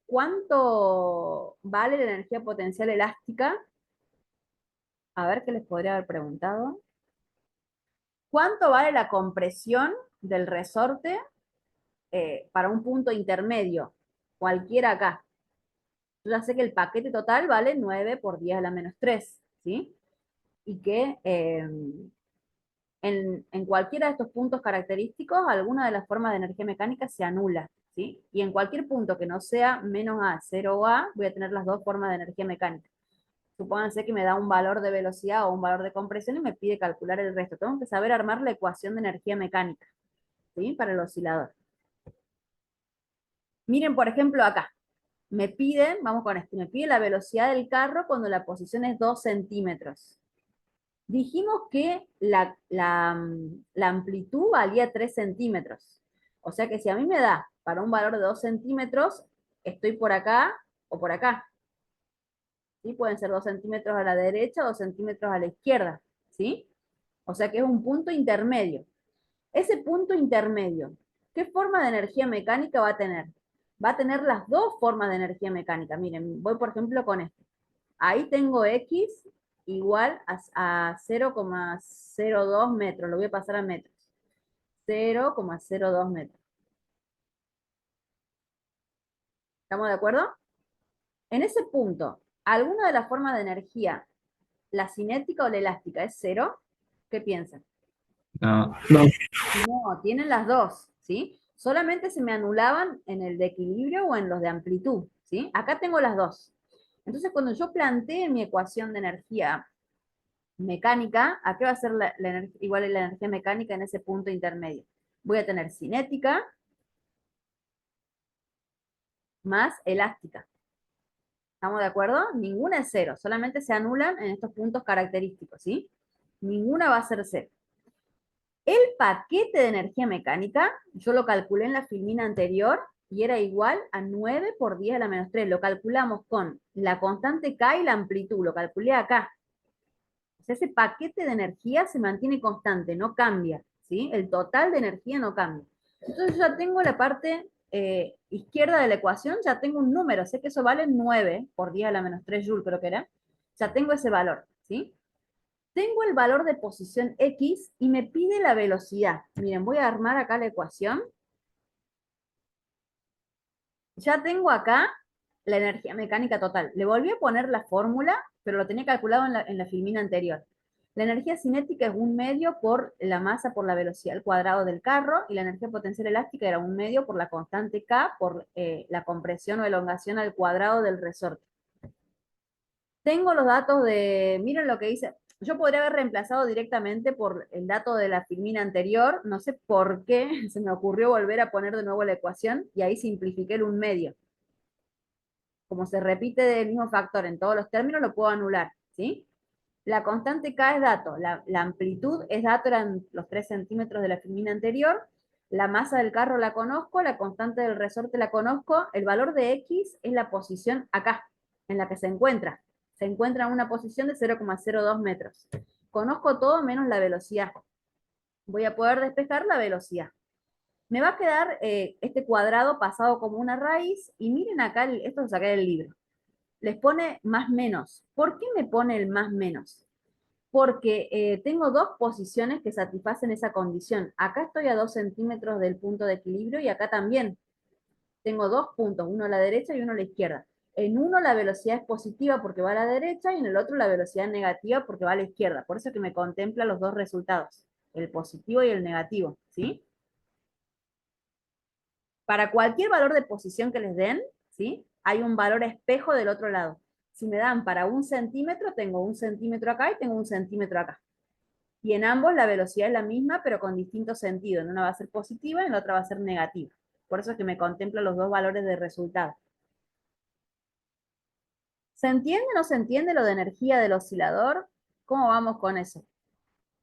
cuánto vale la energía potencial elástica. A ver qué les podría haber preguntado. ¿Cuánto vale la compresión del resorte para un punto intermedio? Cualquiera acá. Yo ya sé que el paquete total vale 9 por 10 a la menos 3, ¿sí? Y que en cualquiera de estos puntos característicos, alguna de las formas de energía mecánica se anula, ¿sí? Y en cualquier punto que no sea menos A, 0 o A, voy a tener las dos formas de energía mecánica. Supónganse que me da un valor de velocidad o un valor de compresión y me pide calcular el resto. Tengo que saber armar la ecuación de energía mecánica, ¿sí? Para el oscilador. Miren, por ejemplo, acá. Me piden, vamos con esto, me pide la velocidad del carro cuando la posición es 2 centímetros. Dijimos que la amplitud valía 3 centímetros. O sea que si a mí me da para un valor de 2 centímetros, estoy por acá o por acá. ¿Sí? Pueden ser 2 centímetros a la derecha o 2 centímetros a la izquierda. ¿Sí? O sea que es un punto intermedio. Ese punto intermedio, ¿qué forma de energía mecánica va a tener? Va a tener las dos formas de energía mecánica. Miren, voy por ejemplo con esto. Ahí tengo X igual a 0,02 metros. Lo voy a pasar a metros. 0,02 metros. ¿Estamos de acuerdo? En ese punto, ¿alguna de las formas de energía, la cinética o la elástica, es cero? ¿Qué piensan? No. No. No, tienen las dos, ¿sí? Solamente se me anulaban en el de equilibrio o en los de amplitud, ¿sí? Acá tengo las dos. Entonces, cuando yo planteé mi ecuación de energía mecánica, ¿a qué va a ser igual a la energía mecánica en ese punto intermedio? Voy a tener cinética más elástica. ¿Estamos de acuerdo? Ninguna es cero, solamente se anulan en estos puntos característicos, ¿sí? Ninguna va a ser cero. El paquete de energía mecánica, yo lo calculé en la filmina anterior y era igual a 9 por 10 a la menos 3. Lo calculamos con la constante K y la amplitud, lo calculé acá. O sea, ese paquete de energía se mantiene constante, no cambia, ¿sí? El total de energía no cambia. Entonces ya tengo la parte izquierda de la ecuación, ya tengo un número, sé que eso vale 9 por 10 a la menos 3 joule, creo que era. Ya tengo ese valor, ¿sí? Tengo el valor de posición X y me pide la velocidad. Miren, voy a armar acá la ecuación. Ya tengo acá la energía mecánica total. Le volví a poner la fórmula, pero lo tenía calculado en la filmina anterior. La energía cinética es 1/2 por la masa por la velocidad al cuadrado del carro, y la energía potencial elástica era 1/2 por la constante K por la compresión o elongación al cuadrado del resorte. Tengo los datos de, miren lo que dice, yo podría haber reemplazado directamente por el dato de la filmina anterior, no sé por qué se me ocurrió volver a poner de nuevo la ecuación y ahí simplifiqué el 1/2. Como se repite del mismo factor en todos los términos, lo puedo anular, ¿sí? La constante K es dato, la amplitud es dato, eran los 3 centímetros de la filmina anterior, la masa del carro la conozco, la constante del resorte la conozco, el valor de X es la posición acá, en la que se encuentra. Se encuentra en una posición de 0,02 metros. Conozco todo menos la velocidad. Voy a poder despejar la velocidad. Me va a quedar este cuadrado pasado como una raíz, y miren acá, esto lo saqué del libro. Les pone más menos. ¿Por qué me pone el más menos? Porque tengo dos posiciones que satisfacen esa condición. Acá estoy a 2 centímetros del punto de equilibrio y acá también. Tengo dos puntos, uno a la derecha y uno a la izquierda. En uno la velocidad es positiva porque va a la derecha y en el otro la velocidad es negativa porque va a la izquierda. Por eso es que me contempla los dos resultados, el positivo y el negativo, ¿sí? Para cualquier valor de posición que les den, ¿sí? Hay un valor espejo del otro lado. Si me dan para 1 centímetro, tengo 1 centímetro acá y tengo 1 centímetro acá. Y en ambos la velocidad es la misma, pero con distinto sentido. En una va a ser positiva y en la otra va a ser negativa. Por eso es que me contempla los dos valores de resultado. ¿Se entiende o no se entiende lo de energía del oscilador? ¿Cómo vamos con eso?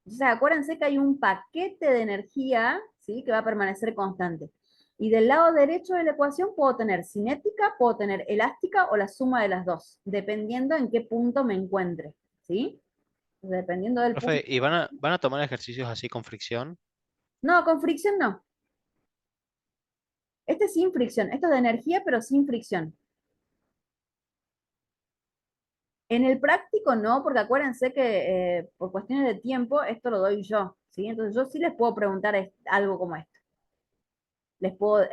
Entonces, acuérdense que hay un paquete de energía, ¿sí? Que va a permanecer constante. Y del lado derecho de la ecuación puedo tener cinética, puedo tener elástica o la suma de las dos, dependiendo en qué punto me encuentre, ¿sí? Dependiendo del punto. Profe, ¿y van a tomar ejercicios así con fricción? No, con fricción no. Este es sin fricción. Esto es de energía, pero sin fricción. En el práctico no, porque acuérdense que por cuestiones de tiempo esto lo doy yo, ¿sí? Entonces yo sí les puedo preguntar algo como esto. Les puedo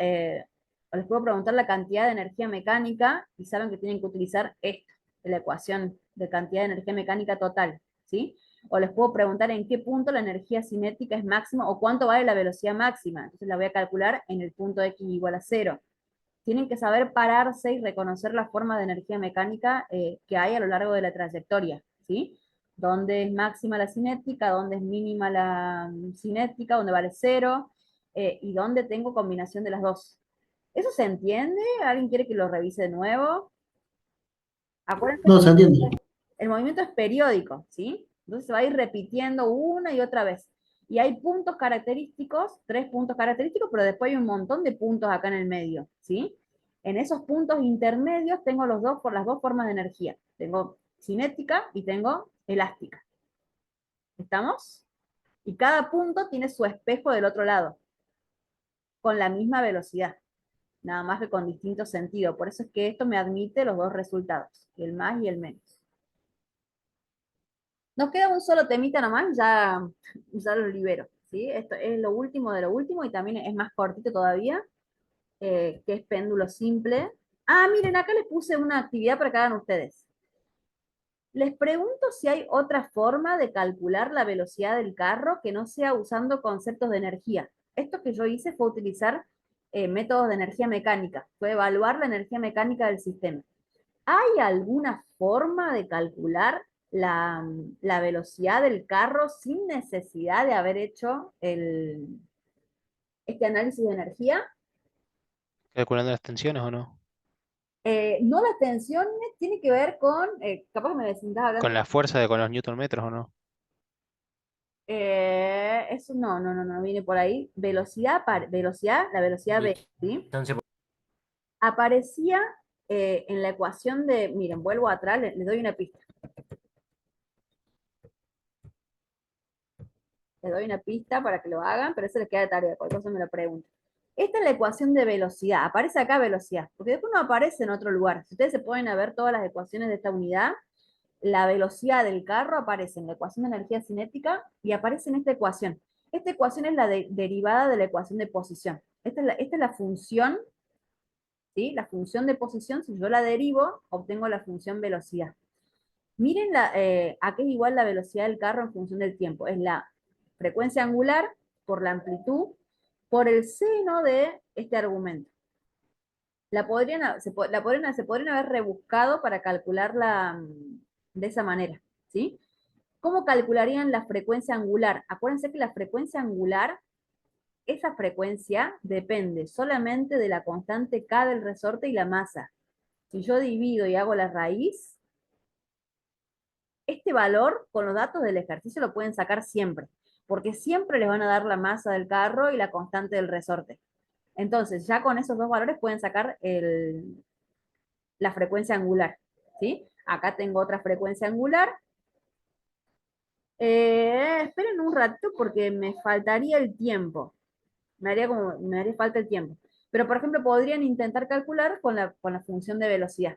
preguntar la cantidad de energía mecánica y saben que tienen que utilizar esto, la ecuación de cantidad de energía mecánica total, ¿sí? O les puedo preguntar en qué punto la energía cinética es máxima o cuánto vale la velocidad máxima. Entonces la voy a calcular en el punto x igual a 0. Tienen que saber pararse y reconocer la forma de energía mecánica que hay a lo largo de la trayectoria, ¿sí? Dónde es máxima la cinética, dónde es mínima la cinética, dónde vale 0, y dónde tengo combinación de las dos. ¿Eso se entiende? ¿Alguien quiere que lo revise de nuevo? Acuérdense No, que se entiende. el movimiento es periódico, ¿sí? Entonces se va a ir repitiendo una y otra vez. Y hay puntos característicos, 3 puntos característicos, pero después hay un montón de puntos acá en el medio, ¿sí? En esos puntos intermedios tengo las dos formas de energía. Tengo cinética y tengo elástica. ¿Estamos? Y cada punto tiene su espejo del otro lado, con la misma velocidad, nada más que con distinto sentido. Por eso es que esto me admite los dos resultados, el más y el menos. Nos queda un solo temita nomás, ya lo libero, ¿sí? Esto es lo último de lo último y también es más cortito todavía, que es péndulo simple. Ah, miren, acá les puse una actividad para que hagan ustedes. Les pregunto si hay otra forma de calcular la velocidad del carro que no sea usando conceptos de energía. Esto que yo hice fue utilizar métodos de energía mecánica, fue evaluar la energía mecánica del sistema. ¿Hay alguna forma de calcular la velocidad del carro sin necesidad de haber hecho este análisis de energía? ¿Calculando las tensiones o no? No, las tensiones tiene que ver con, capaz que me estás ¿Con hablando, la fuerza de con los newton metros o no? eso no viene por ahí. Velocidad, velocidad, la velocidad v, ¿sí? Distancia por- Aparecía en la ecuación de, miren, vuelvo atrás, les doy una pista. Les doy una pista para que lo hagan, pero eso les queda de tarea, cualquier cosa me lo preguntan. Esta es la ecuación de velocidad, aparece acá velocidad, porque después no aparece en otro lugar. Si ustedes se pueden a ver todas las ecuaciones de esta unidad, la velocidad del carro aparece en la ecuación de energía cinética y aparece en esta ecuación. Esta ecuación es la derivada de la ecuación de posición. Esta es la función, ¿sí? La función de posición, si yo la derivo, obtengo la función velocidad. Miren a qué es igual la velocidad del carro en función del tiempo. Es la frecuencia angular por la amplitud por el seno de este argumento. Se podrían haber rebuscado para calcularla de esa manera, ¿sí? ¿Cómo calcularían la frecuencia angular? Acuérdense que la frecuencia angular, esa frecuencia depende solamente de la constante K del resorte y la masa. Si yo divido y hago la raíz, este valor con los datos del ejercicio lo pueden sacar siempre, porque siempre les van a dar la masa del carro y la constante del resorte. Entonces, ya con esos dos valores pueden sacar la frecuencia angular, ¿sí? Acá tengo otra frecuencia angular. Esperen un rato porque me faltaría el tiempo. Me haría falta el tiempo. Pero, por ejemplo, podrían intentar calcular con la función de velocidad.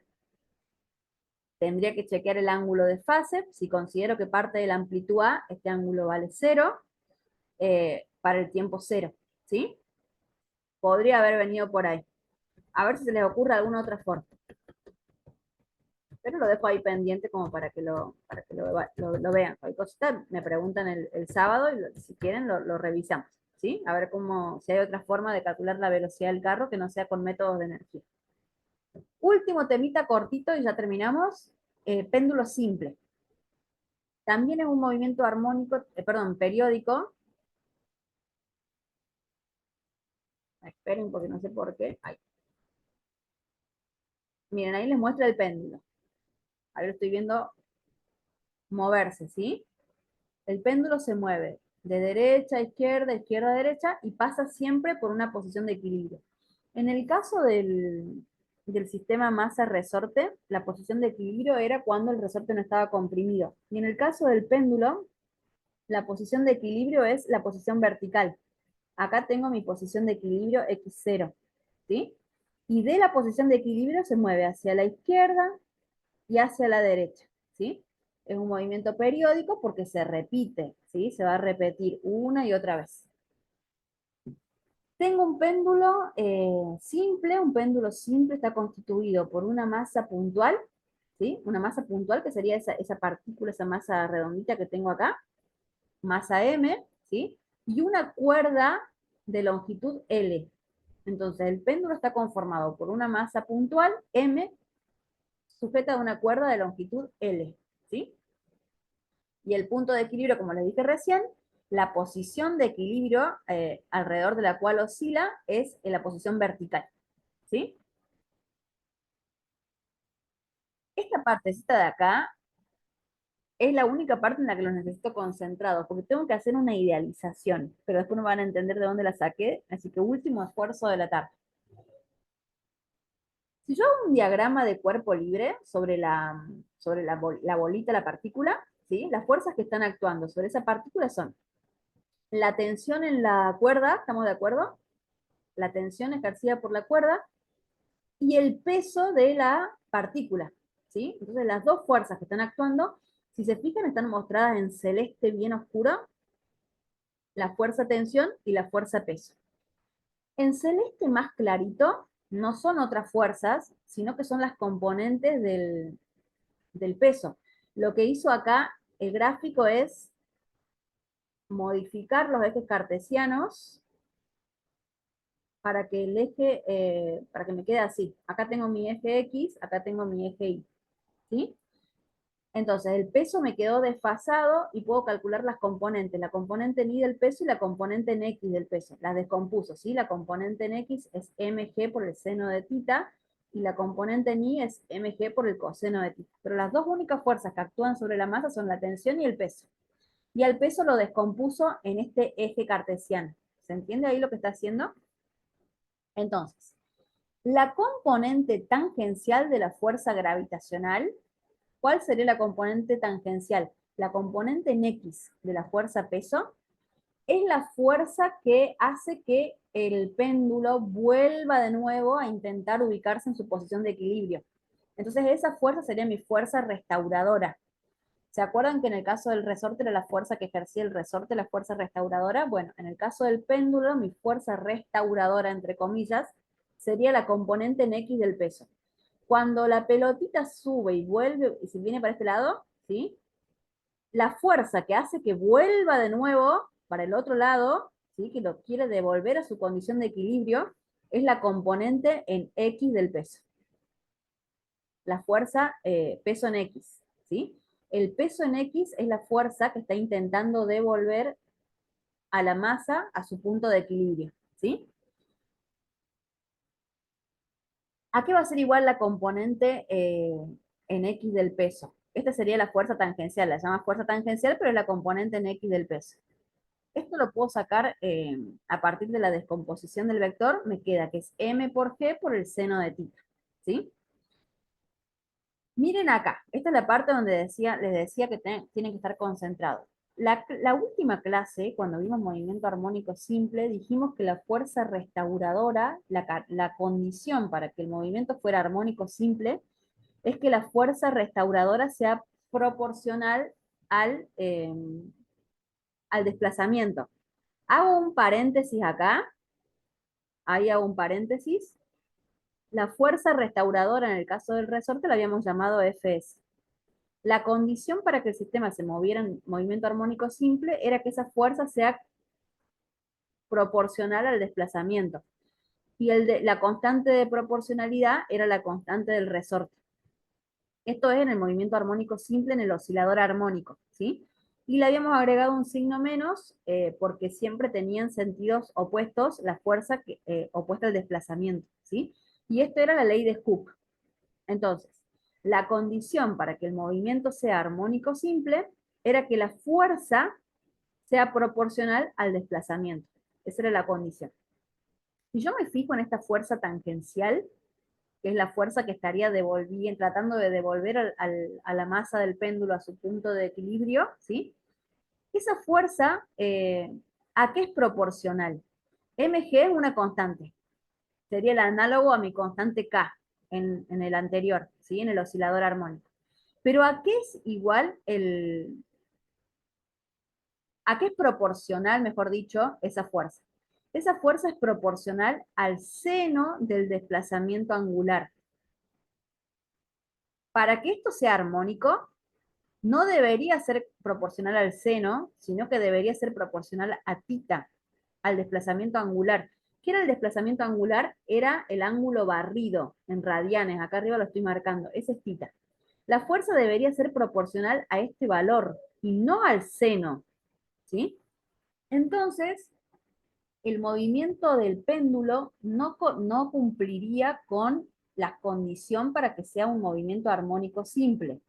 Tendría que chequear el ángulo de fase. Si considero que parte de la amplitud A, este ángulo vale 0, para el tiempo 0, ¿sí? Podría haber venido por ahí. A ver si se les ocurre alguna otra forma. Pero lo dejo ahí pendiente como para que lo vean. Cualquier cosita me preguntan el sábado y si quieren lo revisamos, ¿sí? A ver si hay otra forma de calcular la velocidad del carro que no sea con métodos de energía. Último temita cortito y ya terminamos. Péndulo simple. También es un movimiento armónico, periódico. Esperen porque no sé por qué. Ahí. Miren, ahí les muestra el péndulo. Ahí lo estoy viendo moverse, ¿sí? El péndulo se mueve de derecha a izquierda, izquierda a derecha y pasa siempre por una posición de equilibrio. En el caso del sistema masa-resorte, la posición de equilibrio era cuando el resorte no estaba comprimido. Y en el caso del péndulo, la posición de equilibrio es la posición vertical. acá tengo mi posición de equilibrio x0, ¿sí? Y de la posición de equilibrio se mueve hacia la izquierda y hacia la derecha, ¿sí? Es un movimiento periódico porque se repite, ¿sí? Se va a repetir una y otra vez. Tengo un péndulo simple, un péndulo simple está constituido por una masa puntual, ¿sí? Una masa puntual que sería esa partícula, esa masa redondita que tengo acá, masa M, ¿sí? Y una cuerda de longitud L. Entonces el péndulo está conformado por una masa puntual, M, sujeta a una cuerda de longitud L, ¿sí? Y el punto de equilibrio, como les dije recién, la posición de equilibrio alrededor de la cual oscila es en la posición vertical, ¿sí? Esta partecita de acá es la única parte en la que los necesito concentrados, porque tengo que hacer una idealización, pero después no van a entender de dónde la saqué, así que último esfuerzo de la tarde. Si yo hago un diagrama de cuerpo libre sobre la bolita, la partícula, ¿sí? Las fuerzas que están actuando sobre esa partícula son la tensión en la cuerda, ¿estamos de acuerdo? La tensión ejercida por la cuerda y el peso de la partícula, ¿sí? Entonces las dos fuerzas que están actuando, si se fijan, están mostradas en celeste bien oscuro, la fuerza tensión y la fuerza peso. En celeste más clarito, no son otras fuerzas, sino que son las componentes del peso. Lo que hizo acá el gráfico es modificar los ejes cartesianos para que el eje, para que me quede así. Acá tengo mi eje X, acá tengo mi eje Y, ¿sí? Entonces el peso me quedó desfasado y puedo calcular las componentes, la componente en Y del peso y la componente en X del peso. Las descompuso, ¿sí? La componente en X es mg por el seno de tita y la componente en Y es mg por el coseno de tita. Pero las dos únicas fuerzas que actúan sobre la masa son la tensión y el peso. Y al peso lo descompuso en este eje cartesiano. ¿Se entiende ahí lo que está haciendo? Entonces, la componente tangencial de la fuerza gravitacional, ¿cuál sería la componente tangencial? La componente en X de la fuerza peso es la fuerza que hace que el péndulo vuelva de nuevo a intentar ubicarse en su posición de equilibrio. Entonces esa fuerza sería mi fuerza restauradora. ¿Se acuerdan que en el caso del resorte era la fuerza que ejercía el resorte, la fuerza restauradora? Bueno, en el caso del péndulo, mi fuerza restauradora, entre comillas, sería la componente en X del peso. Cuando la pelotita sube y vuelve, y si viene para este lado, ¿sí? La fuerza que hace que vuelva de nuevo para el otro lado, ¿sí? Que lo quiere devolver a su condición de equilibrio, es la componente en X del peso. La fuerza peso en X, ¿sí? El peso en X es la fuerza que está intentando devolver a la masa a su punto de equilibrio, ¿sí? ¿A qué va a ser igual la componente en X del peso? Esta sería la fuerza tangencial, la llama fuerza tangencial, pero es la componente en X del peso. Esto lo puedo sacar a partir de la descomposición del vector, me queda que es m por g por el seno de tita, ¿sí? Miren acá, esta es la parte donde les decía que tienen que estar concentrados. La última clase, cuando vimos movimiento armónico simple, dijimos que la fuerza restauradora, la condición para que el movimiento fuera armónico simple, es que la fuerza restauradora sea proporcional al desplazamiento. Hago un paréntesis acá, ahí hago un paréntesis. La fuerza restauradora en el caso del resorte la habíamos llamado Fs. La condición para que el sistema se moviera en movimiento armónico simple era que esa fuerza sea proporcional al desplazamiento. Y la constante de proporcionalidad era la constante del resorte. Esto es en el movimiento armónico simple, en el oscilador armónico, ¿sí? Y le habíamos agregado un signo menos porque siempre tenían sentidos opuestos, la fuerza opuesta al desplazamiento, ¿sí? Y esto era la ley de Hooke. Entonces, la condición para que el movimiento sea armónico simple era que la fuerza sea proporcional al desplazamiento. Esa era la condición. Si yo me fijo en esta fuerza tangencial, que es la fuerza que estaría tratando de devolver a la masa del péndulo a su punto de equilibrio, ¿sí? Esa fuerza, ¿a qué es proporcional? mg es una constante. Sería el análogo a mi constante K en el anterior, ¿sí? En el oscilador armónico. Pero ¿a qué es igual a qué es proporcional, mejor dicho, esa fuerza? Esa fuerza es proporcional al seno del desplazamiento angular. Para que esto sea armónico, no debería ser proporcional al seno, sino que debería ser proporcional a tita, al desplazamiento angular. ¿Qué era el desplazamiento angular? Era el ángulo barrido en radianes. Acá arriba lo estoy marcando. Ese es tita. La fuerza debería ser proporcional a este valor y no al seno, ¿sí? Entonces, el movimiento del péndulo no cumpliría con la condición para que sea un movimiento armónico simple.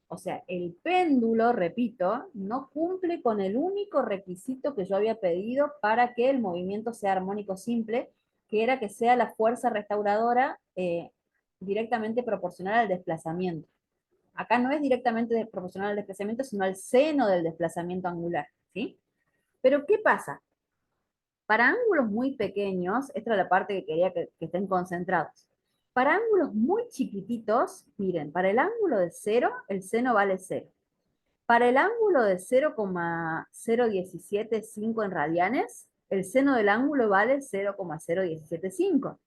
O sea, el péndulo, repito, no cumple con el único requisito que yo había pedido para que el movimiento sea armónico simple, que era que sea la fuerza restauradora directamente proporcional al desplazamiento. Acá no es directamente proporcional al desplazamiento, sino al seno del desplazamiento angular, ¿sí? Pero ¿qué pasa? Para ángulos muy pequeños, esta es la parte que quería que estén concentrados. Para ángulos muy chiquititos, miren, para el ángulo de 0, el seno vale 0. Para el ángulo de 0,0175 en radianes, el seno del ángulo vale 0,0175.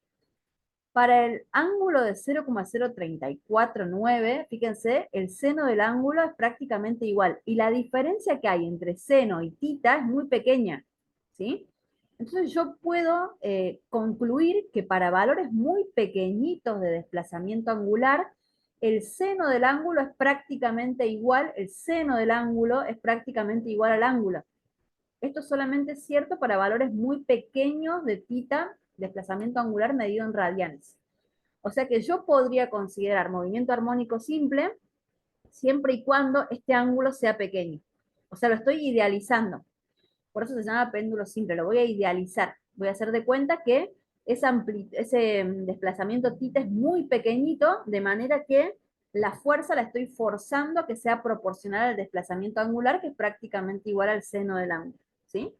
Para el ángulo de 0,0349, fíjense, el seno del ángulo es prácticamente igual. Y la diferencia que hay entre seno y tita es muy pequeña, ¿sí? Entonces yo puedo concluir que para valores muy pequeñitos de desplazamiento angular, el seno del ángulo es prácticamente igual, el seno del ángulo es prácticamente igual al ángulo. Esto solamente es cierto para valores muy pequeños de tita, desplazamiento angular medido en radianes. O sea que yo podría considerar movimiento armónico simple siempre y cuando este ángulo sea pequeño. O sea, lo estoy idealizando. Por eso se llama péndulo simple, lo voy a idealizar. Voy a hacer de cuenta que ese desplazamiento tita es muy pequeñito, de manera que la fuerza la estoy forzando a que sea proporcional al desplazamiento angular, que es prácticamente igual al seno del ángulo, ¿sí?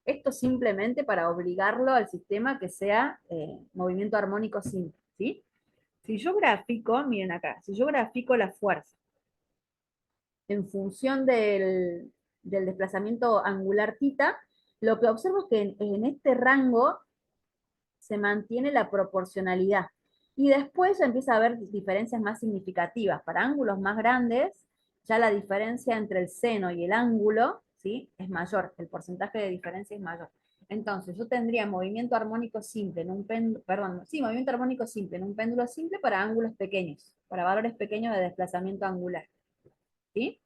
Esto simplemente para obligarlo al sistema que sea movimiento armónico simple, ¿sí? Si yo grafico, miren acá, si yo grafico la fuerza en función del desplazamiento angular tita, lo que observo es que en este rango se mantiene la proporcionalidad. Y después ya empieza a haber diferencias más significativas. Para ángulos más grandes, ya la diferencia entre el seno y el ángulo, ¿sí?, es mayor, el porcentaje de diferencia es mayor. Entonces, yo tendría movimiento armónico simple en un péndulo, perdón, sí, movimiento armónico simple en un péndulo simple para ángulos pequeños, para valores pequeños de desplazamiento angular, ¿sí?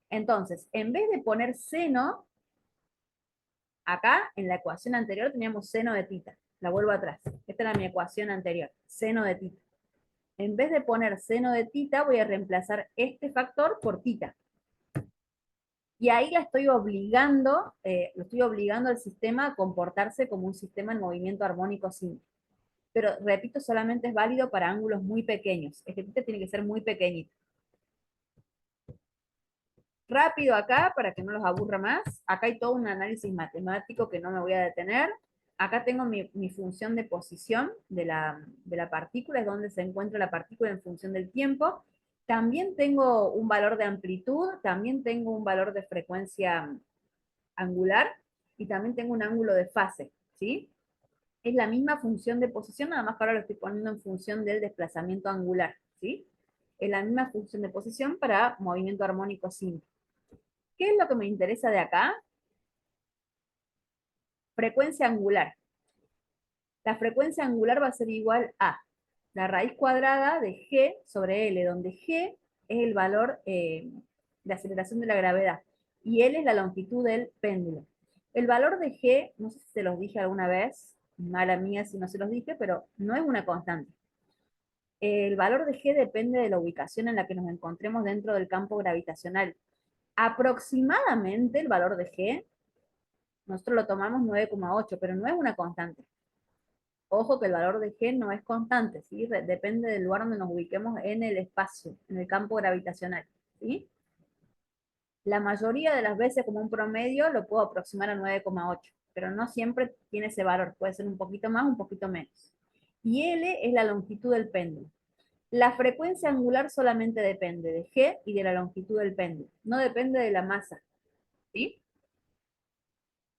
Entonces, en vez de poner seno, acá en la ecuación anterior teníamos seno de tita. La vuelvo atrás. Esta era mi ecuación anterior, seno de tita. En vez de poner seno de tita, voy a reemplazar este factor por tita. Y ahí lo estoy obligando al sistema a comportarse como un sistema en movimiento armónico simple. Pero, repito, solamente es válido para ángulos muy pequeños. Este tita tiene que ser muy pequeñito. Rápido acá, para que no los aburra más. Acá hay todo un análisis matemático que no me voy a detener. Acá tengo mi función de posición de la partícula, es donde se encuentra la partícula en función del tiempo. También tengo un valor de amplitud, también tengo un valor de frecuencia angular y también tengo un ángulo de fase, ¿sí? Es la misma función de posición, nada más que ahora lo estoy poniendo en función del desplazamiento angular, ¿sí? Es la misma función de posición para movimiento armónico simple. ¿Qué es lo que me interesa de acá? Frecuencia angular. La frecuencia angular va a ser igual a la raíz cuadrada de g sobre L, donde g es el valor de aceleración de la gravedad y L es la longitud del péndulo. El valor de g, no sé si se los dije alguna vez, mala mía si no se los dije, pero no es una constante. El valor de g depende de la ubicación en la que nos encontremos dentro del campo gravitacional. Aproximadamente el valor de g, nosotros lo tomamos 9,8, pero no es una constante. Ojo que el valor de g no es constante, ¿sí? Depende del lugar donde nos ubiquemos en el espacio, en el campo gravitacional, ¿sí? La mayoría de las veces, como un promedio, lo puedo aproximar a 9,8. pero no siempre tiene ese valor, puede ser un poquito más, un poquito menos. Y L es la longitud del péndulo. La frecuencia angular solamente depende de G y de la longitud del péndulo, no depende de la masa, ¿sí?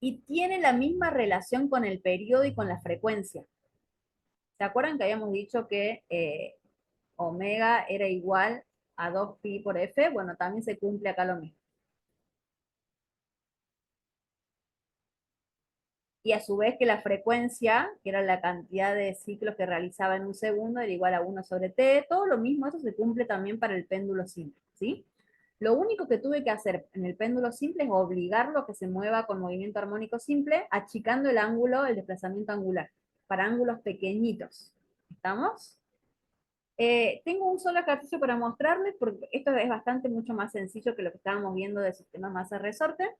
Y tiene la misma relación con el periodo y con la frecuencia. ¿Se acuerdan que habíamos dicho que omega era igual a 2pi por f? Bueno, también se cumple acá lo mismo. Y a su vez que la frecuencia, que era la cantidad de ciclos que realizaba en un segundo, era igual a 1 sobre t, todo lo mismo, eso se cumple también para el péndulo simple, ¿sí? Lo único que tuve que hacer en el péndulo simple es obligarlo a que se mueva con movimiento armónico simple, achicando el ángulo, el desplazamiento angular, para ángulos pequeñitos. ¿Estamos? Tengo un solo ejercicio para mostrarles, porque esto es bastante mucho más sencillo que lo que estábamos viendo de sistemas masa-resorte.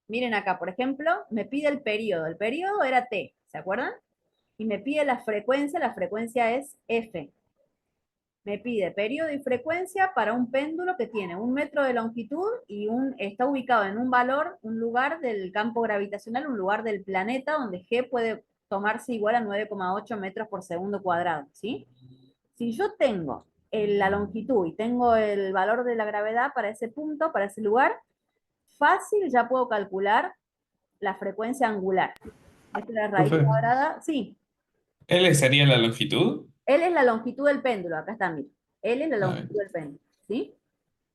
Miren acá, por ejemplo, me pide el periodo era t, ¿se acuerdan? Y me pide la frecuencia es f. Me pide periodo y frecuencia para un péndulo que tiene 1 metro de longitud y está ubicado en un lugar del campo gravitacional, un lugar del planeta donde G puede tomarse igual a 9,8 metros por segundo cuadrado, ¿sí? Si yo tengo la longitud y tengo el valor de la gravedad para ese punto, para ese lugar, fácil ya puedo calcular la frecuencia angular. Esta es la raíz Profe, cuadrada, sí. ¿L sería la longitud? L es la longitud del péndulo, acá está, mira. L es la A ver. longitud del péndulo, ¿sí?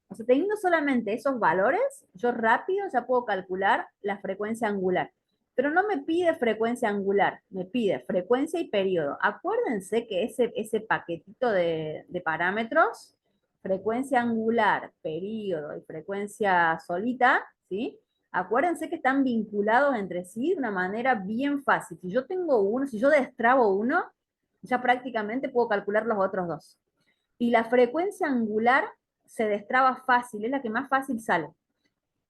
O sea, teniendo solamente esos valores, yo rápido ya puedo calcular la frecuencia angular. Pero no me pide frecuencia angular, me pide frecuencia y periodo. Acuérdense que ese paquetito de parámetros, frecuencia angular, periodo y frecuencia solita, ¿sí? Acuérdense que están vinculados entre sí de una manera bien fácil. Si yo tengo uno, si yo destrabo uno, ya prácticamente puedo calcular los otros dos. Y la frecuencia angular se destraba fácil, es la que más fácil sale.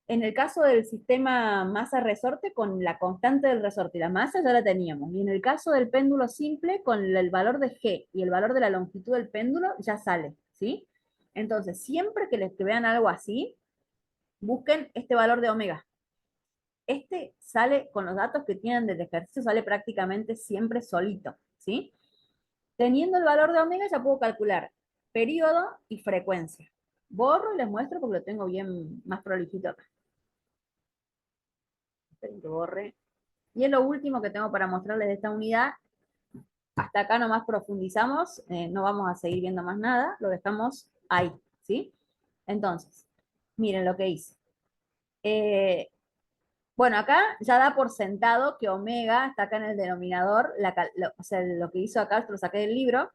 En el caso del sistema masa-resorte, con la constante del resorte y la masa ya la teníamos. Y en el caso del péndulo simple, con el valor de G y el valor de la longitud del péndulo, ya sale, ¿sí? Entonces, siempre que les vean algo así, busquen este valor de omega. Este sale, con los datos que tienen del ejercicio, sale prácticamente siempre solito, ¿sí? Teniendo el valor de omega ya puedo calcular periodo y frecuencia. Borro y les muestro porque lo tengo bien más prolijito acá. Esperen que borre. Y es lo último que tengo para mostrarles de esta unidad. Hasta acá nomás profundizamos, no vamos a seguir viendo más nada, lo dejamos ahí, ¿sí? Entonces, miren lo que hice. Bueno, acá ya da por sentado que omega está acá en el denominador, o sea, lo que hizo acá, esto lo saqué del libro,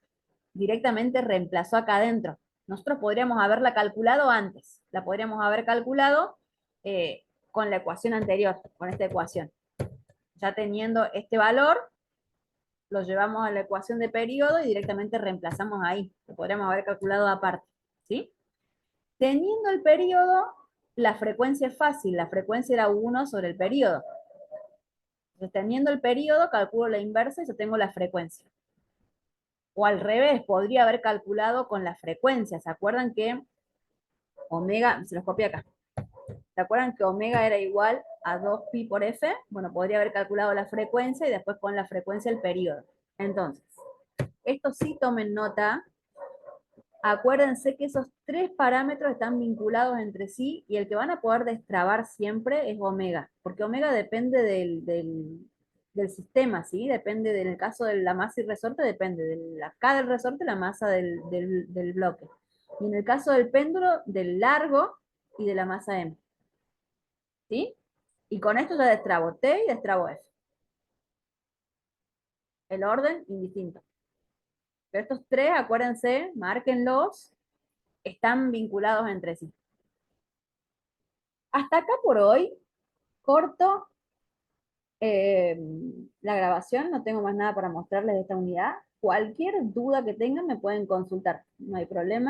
directamente reemplazó acá adentro. Nosotros podríamos haberla calculado antes, la podríamos haber calculado con la ecuación anterior, con esta ecuación. Ya teniendo este valor, lo llevamos a la ecuación de periodo y directamente reemplazamos ahí. Lo podríamos haber calculado aparte, ¿sí? Teniendo el periodo, la frecuencia es fácil, la frecuencia era 1 sobre el periodo. Entonces, teniendo el periodo, calculo la inversa y yo tengo la frecuencia. O al revés, podría haber calculado con la frecuencia. ¿Se acuerdan que omega, se los copié acá? ¿Se acuerdan que omega era igual a 2pi por f? Bueno, podría haber calculado la frecuencia y después con la frecuencia el periodo. Entonces, esto sí tomen nota. Acuérdense que esos 3 parámetros están vinculados entre sí y el que van a poder destrabar siempre es omega, porque omega depende del sistema, ¿sí? Depende del caso de la masa y resorte, depende de acá del resorte la masa del bloque. Y en el caso del péndulo, del largo y de la masa M. ¿Sí? Y con esto ya destrabo T y destrabo F. El orden, indistinto. Pero estos 3, acuérdense, márquenlos, están vinculados entre sí. Hasta acá por hoy, corto la grabación, no tengo más nada para mostrarles de esta unidad. Cualquier duda que tengan me pueden consultar, no hay problema.